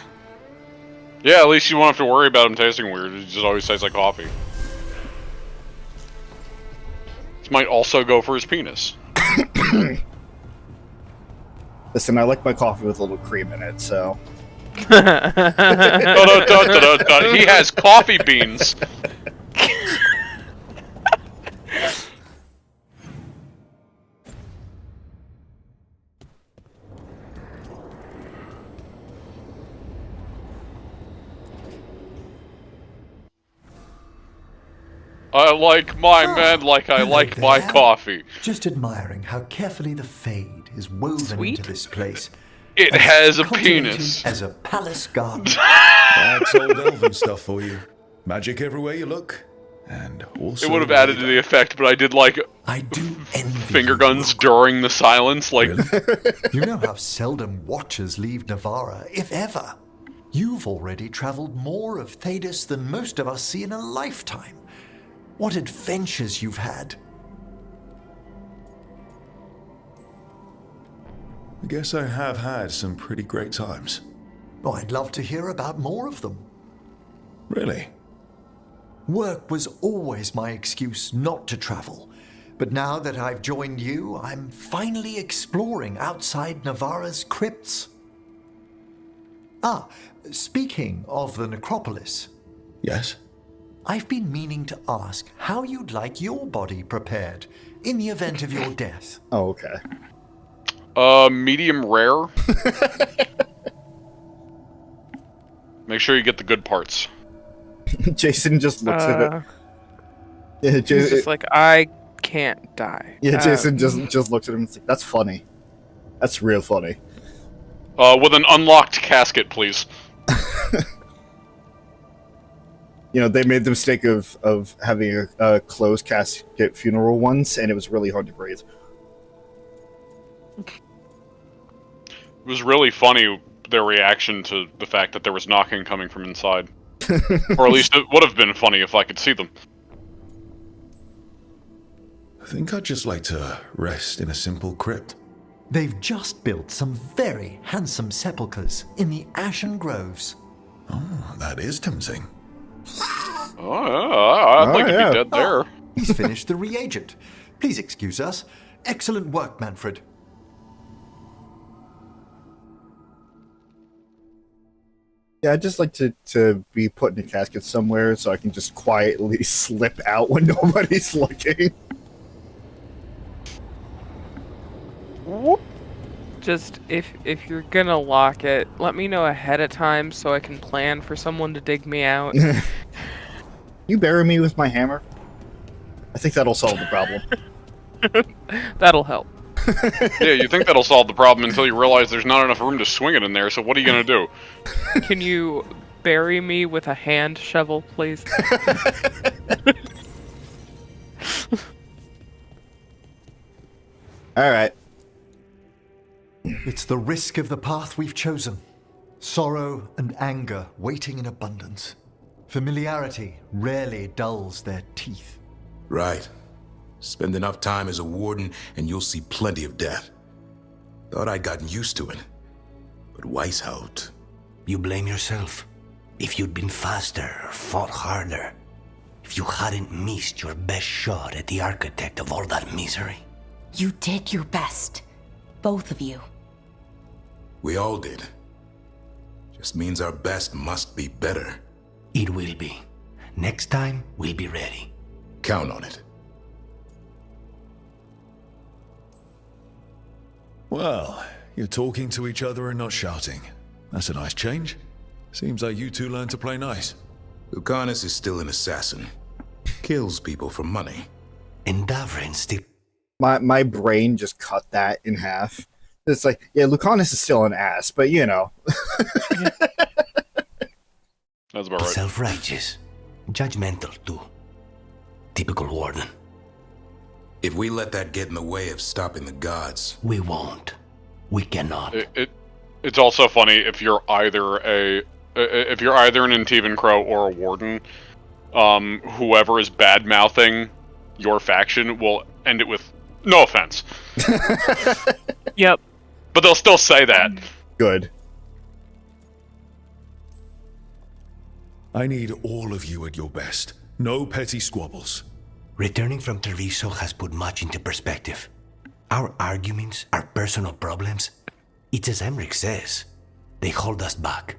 Yeah, at least you won't have to worry about him tasting weird. It just always tastes like coffee. This might also go for his penis. Listen, I like my coffee with a little cream in it, so... He has coffee beans. I like my men like I like my coffee. Just admiring how carefully the Fade is woven into this place. It has a penis. As a palace garden. That's old elven stuff for you. Magic everywhere you look. And also... It would have added to the effect, but I did like... I do envy finger guns during the silence, like... You know how seldom watchers leave Navarra, if ever. You've already traveled more of Thedas than most of us see in a lifetime. What adventures you've had. I guess I have had some pretty great times. Oh, I'd love to hear about more of them. Really? Work was always my excuse not to travel. But now that I've joined you, I'm finally exploring outside Navarra's crypts. Ah, speaking of the necropolis. Yes? I've been meaning to ask how you'd like your body prepared in the event of your death. Oh, okay. Medium rare. Make sure you get the good parts. Jason just looks at it. Yeah, He's just like, I can't die. Yeah, Jason just looks at him and is like, that's funny. That's real funny. With an unlocked casket, please. You know, they made the mistake of having a closed casket funeral once, and it was really hard to breathe. It was really funny, their reaction to the fact that there was knocking coming from inside. Or at least it would have been funny if I could see them. I think I'd just like to rest in a simple crypt. They've just built some very handsome sepulchres in the Ashen Groves. Oh, that is tempting. I'd like to be dead there. Oh, he's finished the reagent. Please excuse us. Excellent work, Manfred. Yeah, I'd just like to be put in a casket somewhere so I can just quietly slip out when nobody's looking. Just, if you're gonna lock it, let me know ahead of time so I can plan for someone to dig me out. You bury me with my hammer? I think that'll solve the problem. That'll help. Yeah, you think that'll solve the problem until you realize there's not enough room to swing it in there, so what are you gonna do? Can you bury me with a hand shovel, please? Alright. It's the risk of the path we've chosen. Sorrow and anger waiting in abundance. Familiarity rarely dulls their teeth. Right. Spend enough time as a warden and you'll see plenty of death. Thought I'd gotten used to it. But Weishaupt... You blame yourself. If you'd been faster or fought harder. If you hadn't missed your best shot at the architect of all that misery. You did your best. Both of you. We all did. Just means our best must be better. It will be. Next time, we'll be ready. Count on it. Well, you're talking to each other and not shouting. That's a nice change. Seems like you two learned to play nice. Lucanus is still an assassin. Kills people for money. And Davrin still... My brain just cut that in half. It's like, yeah, Lucanus is still an ass, but you know. That's about right. Self-righteous. Judgmental, too. Typical warden. If we let that get in the way of stopping the gods... We won't. We cannot. It's also funny if you're either an Antivan Crow or a warden, whoever is bad-mouthing your faction will end it with, no offense. Yep. But they'll still say that. Good. I need all of you at your best. No petty squabbles. Returning from Treviso has put much into perspective. Our arguments, our personal problems, it's as Emrich says. They hold us back.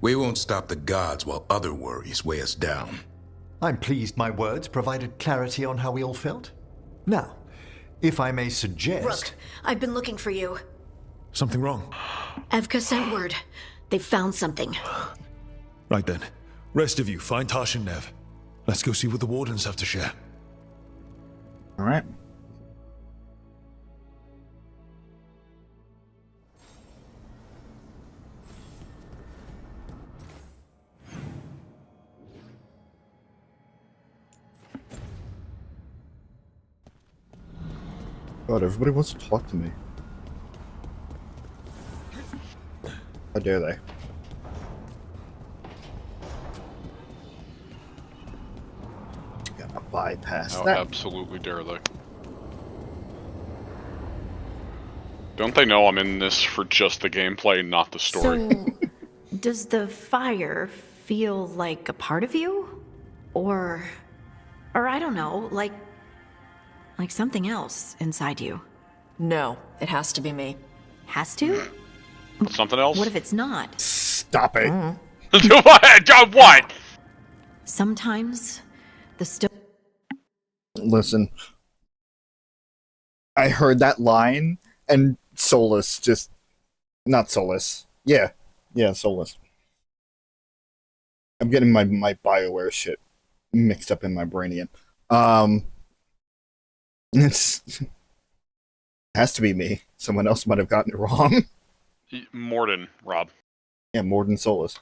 We won't stop the gods while other worries weigh us down. I'm pleased my words provided clarity on how we all felt. Now, if I may suggest... Rook, I've been looking for you. Something wrong? Evka sent word. They've found something. Right then. Rest of you, find Tosh and Nev. Let's go see what the Wardens have to share. Alright. God, everybody wants to talk to me. How dare they? Gotta bypass How that. absolutely dare they. Don't they know I'm in this for just the gameplay, not the story? So, does the fire feel like a part of you? Or I don't know, like something else inside you? No, it has to be me. Has to? Something else? What if it's not? Stop it. What? Sometimes the Listen. I heard that line and Solus just... Not Solus. Yeah, Solus. I'm getting my BioWare shit mixed up in my brainium. It has to be me. Someone else might have gotten it wrong. Morden, Rob. Yeah, Morden Solus.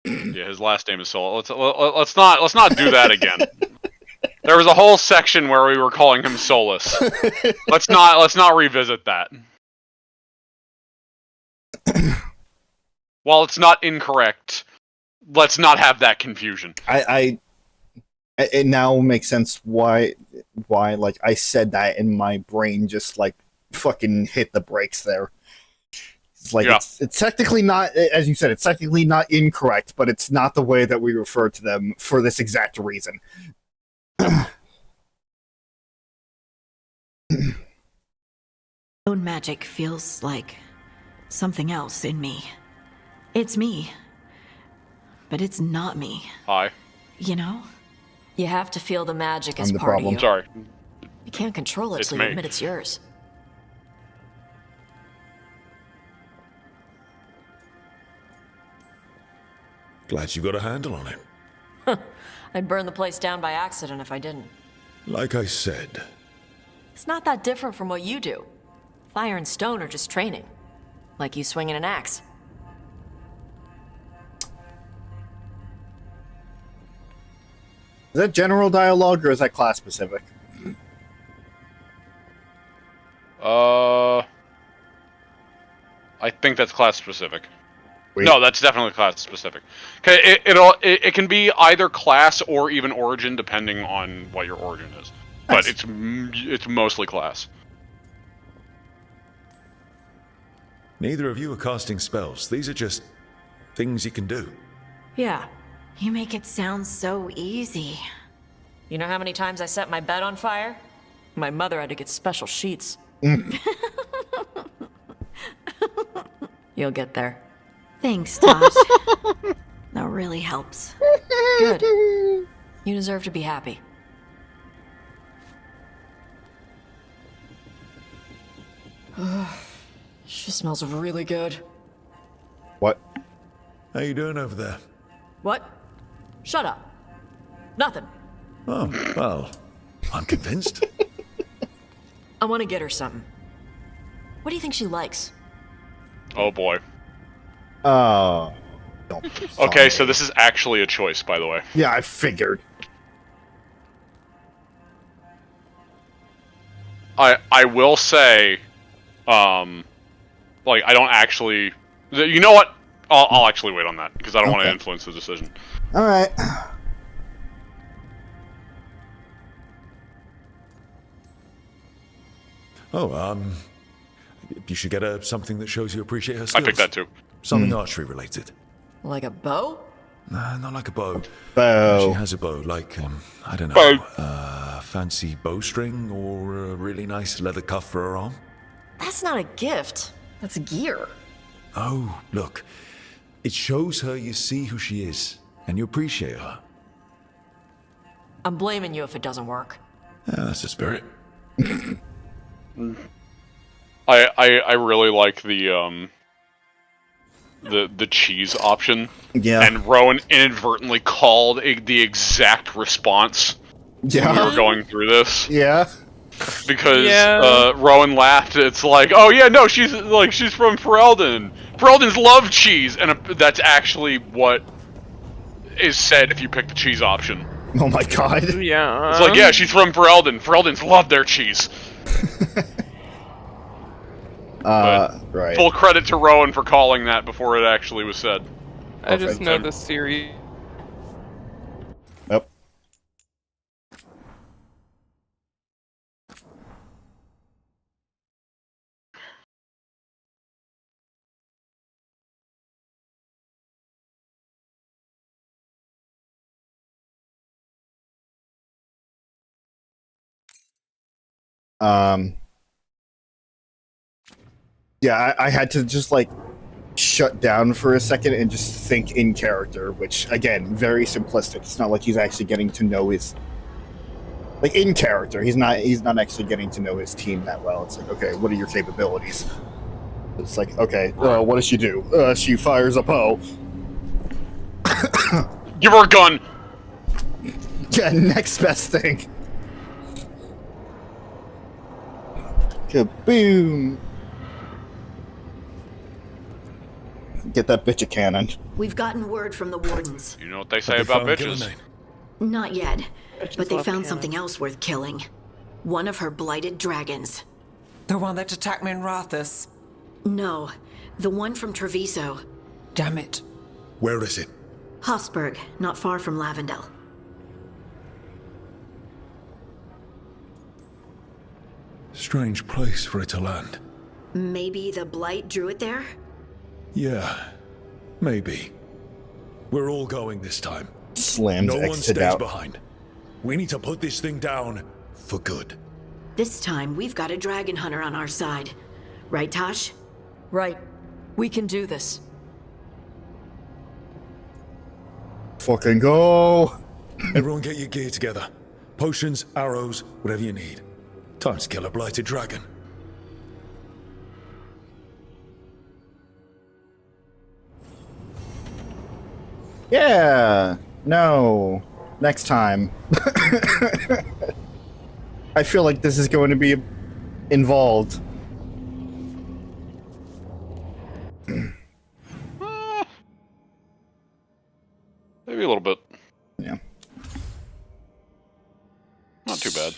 Yeah, his last name is Solus. Let's not do that again. There was a whole section where we were calling him Solus. Let's not revisit that. While it's not incorrect, let's not have that confusion. It now makes sense why like I said that and my brain just like fucking hit the brakes there. It's like it's technically not, as you said, it's technically not incorrect, but it's not the way that we refer to them for this exact reason. own magic feels like something else in me. It's me, but it's not me. Hi. You know? You have to feel the magic as I'm the part problem. of you. Sorry. You can't control it It's till you me. admit it's yours. Glad you got a handle on it. I'd burn the place down by accident if I didn't. Like I said, It's not that different from what you do. Fire and stone are just training. Like you swinging an axe. Is that general dialogue or is that class specific? I think that's class specific. Wait. No, that's definitely class specific. Okay, it can be either class or even origin, depending on what your origin is. But it's mostly class. neither of you are casting spells. These are just things you can do. Yeah. You make it sound so easy. You know how many times I set my bed on fire? My mother had to get special sheets. You'll get there. Thanks, Tosh. That really helps. Good. You deserve to be happy. She smells really good. What? How you doing over there? What? Shut up. Nothing. Oh, well, I'm convinced. I want to get her something. What do you think she likes? Oh boy. Don't Okay, so this is actually a choice, by the way. Yeah, I figured. I will say, like, I don't actually... You know what? I'll actually wait on that, because I don't want to influence the decision. Alright. Oh, you should get her something that shows you appreciate her skills. I picked that too. Something archery related. Like a bow? Nah, not like a bow. Bow. She has a bow, like, I don't know, fancy bowstring or a really nice leather cuff for her arm. That's not a gift. That's gear. Oh, look. It shows her you see who she is, and you appreciate her. I'm blaming you if it doesn't work. Yeah, that's the spirit. I really like the cheese option. Yeah. And Rowan inadvertently called the exact response when we were going through this. Yeah. Because Rowan laughed. It's like, oh yeah, no, she's from Ferelden. Fereldens love cheese, and that's actually what is said if you pick the cheese option. Oh my god. Yeah. It's like, yeah, she's from Ferelden. Fereldens love their cheese. Right. Full credit to Rowan for calling that before it actually was said. I just know the series. Yep. Yeah, I had to just like shut down for a second and just think in character, which again, very simplistic. It's not like he's actually getting to know his in character. He's not actually getting to know his team that well. It's like, okay, what are your capabilities? It's like, okay, what does she do? She fires a bow. Give her a gun. Yeah, next best thing. Kaboom! Get that bitch a cannon. We've gotten word from the wardens. You know what they say about bitches. Not yet, but they love found cannon. something else worth killing. One of her blighted dragons. The one that attacked me in Rathus? No, the one from Treviso. Damn it. Where is it? Hofsburg, not far from Lavendel. Strange place for it to land. Maybe the blight drew it there? Yeah, maybe. We're all going this time. Slams No one exit stays out. behind. We need to put this thing down for good. This time, we've got a dragon hunter on our side. Right, Tosh? Right. We can do this. Fucking go! Everyone get your gear together. Potions, arrows, whatever you need. Time to kill a blighted dragon. Yeah! No. Next time. I feel like this is going to be involved. Maybe a little bit. Yeah. Not too bad.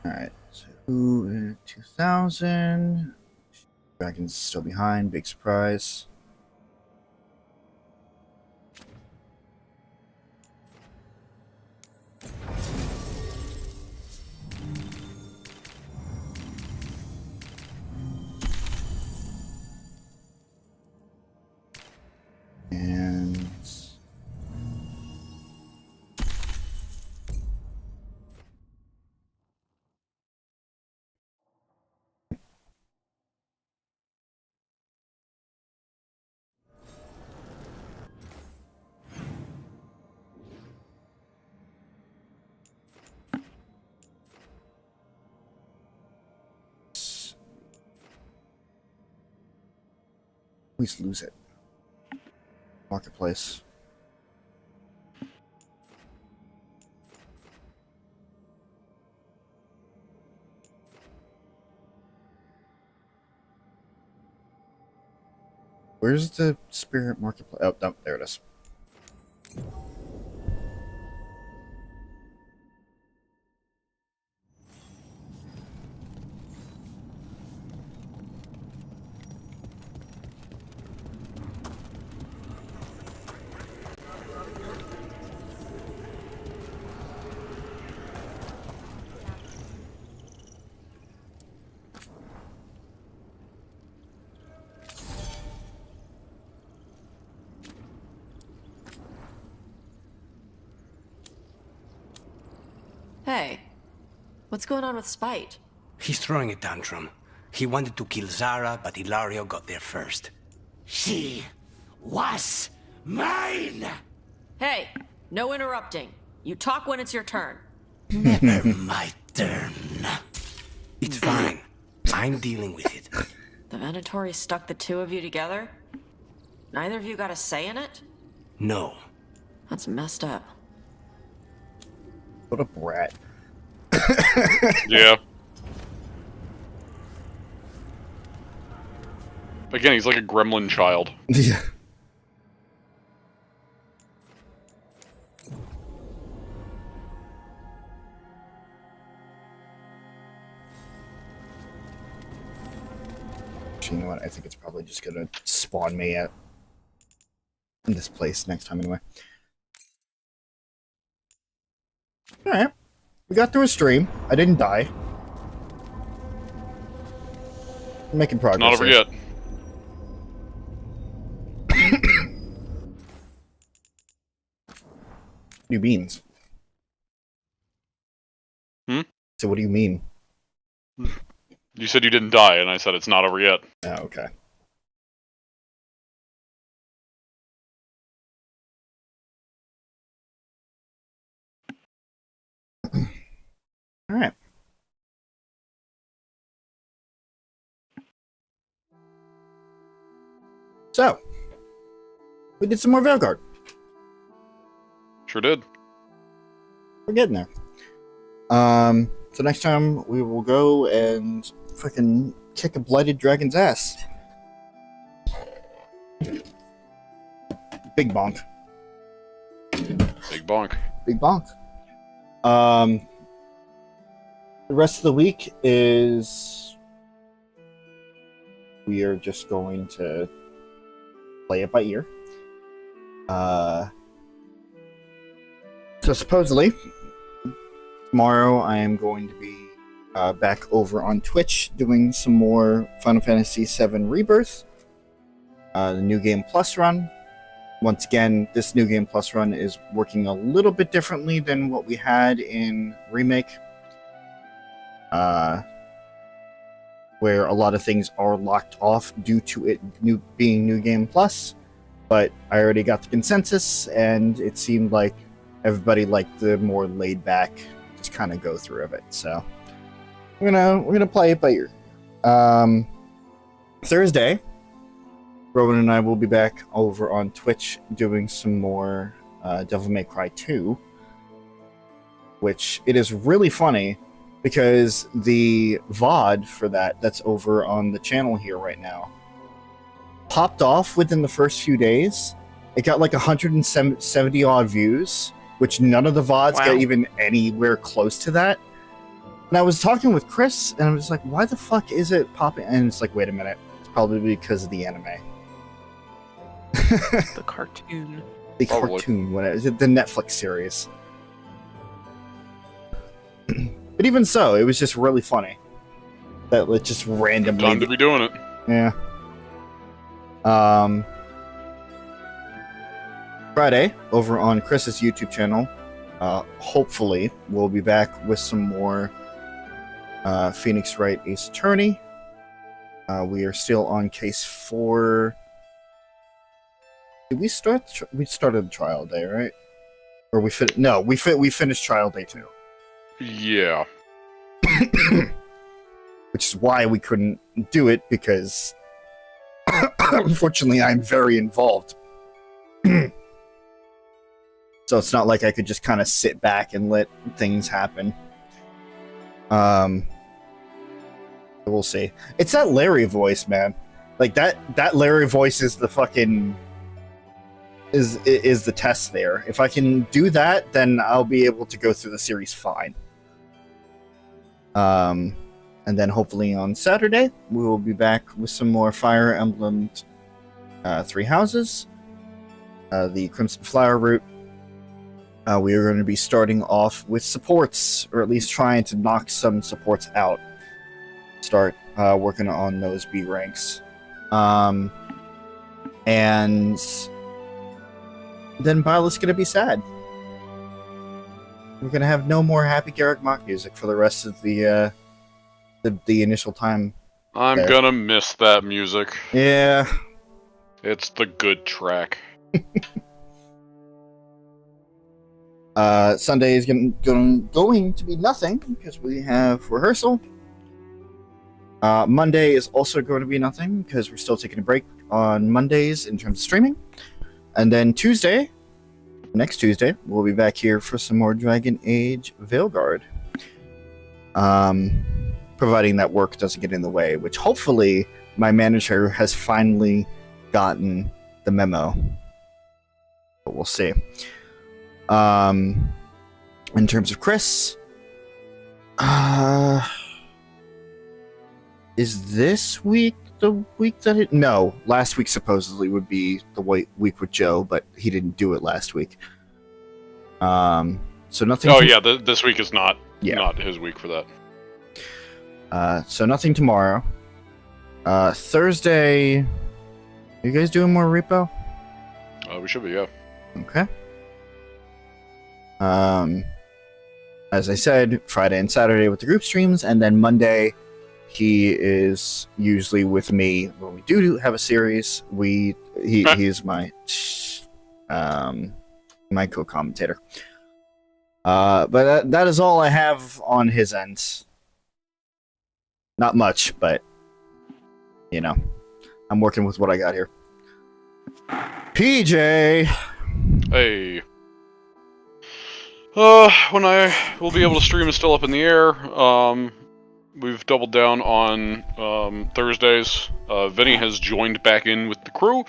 Alright, so 2000. Dragon's still behind, big surprise. And please lose it. Marketplace. Where's the spirit marketplace? Oh, no, there it is. say? What's going on with Spite? He's throwing a tantrum. He wanted to kill Zara, but Hilario got there first. She was mine! Hey, no interrupting. You talk when it's your turn. Never my turn. It's fine. I'm dealing with it. The Venatori stuck the two of you together? Neither of you got a say in it? No. That's messed up. What a brat. Yeah. Again, he's like a gremlin child. Yeah. You know what? I think it's probably just gonna spawn me in this place next time anyway. Alright. We got through a stream. I didn't die. I'm making progress. Not over yet. What do you mean? So what do you mean? You said you didn't die, and I said it's not over yet. Oh, okay. Alright. So, we did some more Veilguard. Sure did. We're getting there. So next time we will go and fucking kick a blighted dragon's ass. Big bonk. Big bonk. Big bonk. The rest of the week is we are just going to play it by ear. So supposedly tomorrow I am going to be back over on Twitch doing some more Final Fantasy VII Rebirth, the New Game Plus run. Once again, this New Game Plus run is working a little bit differently than what we had in Remake, where a lot of things are locked off due to it being New Game Plus, but I already got the consensus, and it seemed like everybody liked the more laid-back, just kind of go through of it, so we're gonna play it by ear. Thursday, Rowan and I will be back over on Twitch doing some more Devil May Cry 2, which it is really funny because the VOD for that's over on the channel here right now popped off within the first few days. It got like 170 odd views, which none of the VODs get even anywhere close to that. And I was talking with Chris, and I was like, why the fuck is it popping? And it's like, wait a minute. It's probably because of the anime. The cartoon. The cartoon, what is it? The Netflix series. But even so, it was just really funny. That it just randomly... Time to be doing it. Yeah. Friday, over on Chris's YouTube channel, hopefully we'll be back with some more Phoenix Wright Ace Attorney. We are still on case 4. Did we start? We started the trial day, right? Or we finished trial day 2. Yeah. Which is why we couldn't do it, because unfortunately I'm very involved. So it's not like I could just kind of sit back and let things happen. We'll see. It's that Larry voice, man. Like that Larry voice is the fucking is the test there. If I can do that, then I'll be able to go through the series fine. And then hopefully on Saturday we will be back with some more Fire Emblem 3 Houses, the Crimson Flower route. We are going to be starting off with supports, or at least trying to knock some supports out. Start working on those B ranks. And then Violet's going to be sad. we're gonna have no more Happy Garrick mock music for the rest of the initial time. I'm gonna miss that music. Yeah. It's the good track. Sunday is going to be nothing because we have rehearsal. Monday is also going to be nothing because we're still taking a break on Mondays in terms of streaming. And then next Tuesday, we'll be back here for some more Dragon Age Veilguard. Providing that work doesn't get in the way, which hopefully my manager has finally gotten the memo. But we'll see. In terms of Chris, is this week the week that it... No, last week supposedly would be the week with Joe, but he didn't do it last week. So nothing... this week is not his week for that. So nothing tomorrow. Thursday... Are you guys doing more repo? We should be, yeah. Okay. As I said, Friday and Saturday with the group streams, and then Monday he is usually with me when we do have a series. He is my co-commentator. But that is all I have on his end. Not much, but I'm working with what I got here. PJ. Hey. When I will be able to stream is still up in the air. We've doubled down on Thursdays. Vinny has joined back in with the crew,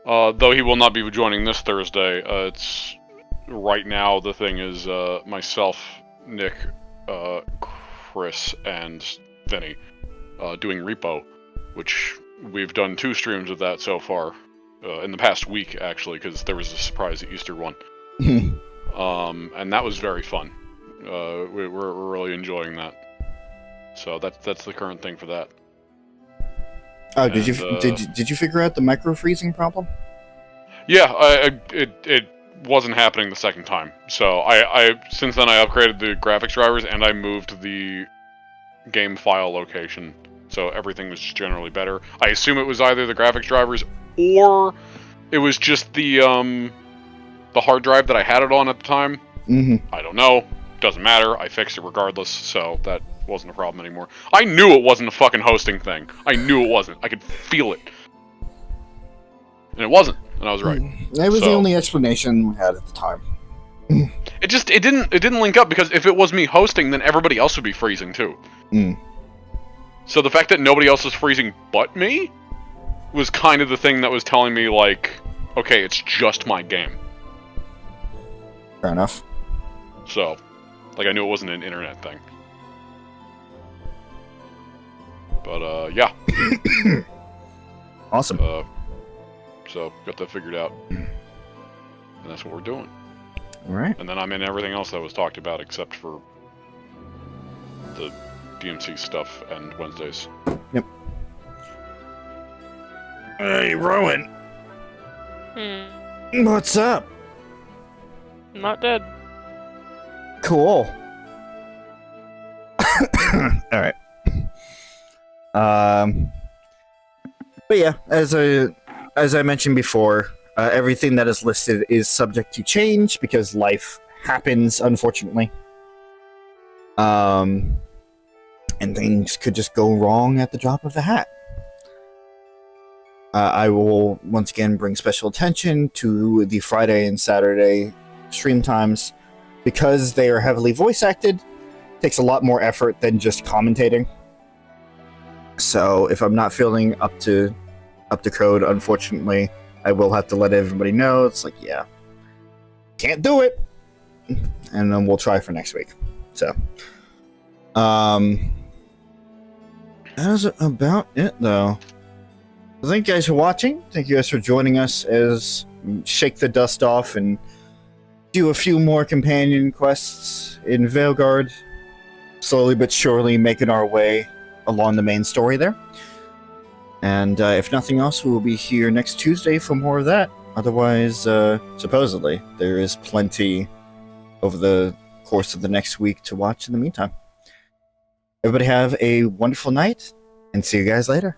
though he will not be joining this Thursday. It's right now the thing is myself, Nick, Chris, and Vinny doing repo, which we've done 2 streams of that so far in the past week, actually, because there was a surprise Easter one. And that was very fun. We're really enjoying that. So that's the current thing for that. Oh, did you figure out the micro freezing problem? Yeah, it wasn't happening the second time. So I since then I upgraded the graphics drivers and I moved the game file location, so everything was just generally better. I assume it was either the graphics drivers or it was just the hard drive that I had it on at the time. I don't know. Doesn't matter. I fixed it regardless, so that wasn't a problem anymore. I knew it wasn't a fucking hosting thing. I knew it wasn't. I could feel it. And it wasn't, and I was right. That was the only explanation we had at the time. It didn't link up, because if it was me hosting, then everybody else would be freezing too. So the fact that nobody else was freezing but me was kind of the thing that was telling me, like, okay, it's just my game. Fair enough. So, like, I knew it wasn't an internet thing. But, yeah. Awesome. So, got that figured out. And that's what we're doing. Alright. And then I'm in everything else that was talked about except for the DMC stuff and Wednesdays. Yep. Hey, Rowan. What's up? Not dead. Cool. Alright. But yeah, as I mentioned before, everything that is listed is subject to change because life happens, unfortunately. And things could just go wrong at the drop of a hat. I will once again bring special attention to the Friday and Saturday stream times because they are heavily voice acted. It takes a lot more effort than just commentating. So if I'm not feeling up to code, unfortunately, I will have to let everybody know. It's like, yeah, can't do it, and then we'll try for next week. So, that is about it, though. So thank you guys for watching. Thank you guys for joining us as we shake the dust off and do a few more companion quests in Veilguard. Slowly but surely making our way along the main story there. And if nothing else, we'll be here next Tuesday for more of that. Otherwise, supposedly, there is plenty over the course of the next week to watch in the meantime. Everybody have a wonderful night, and see you guys later.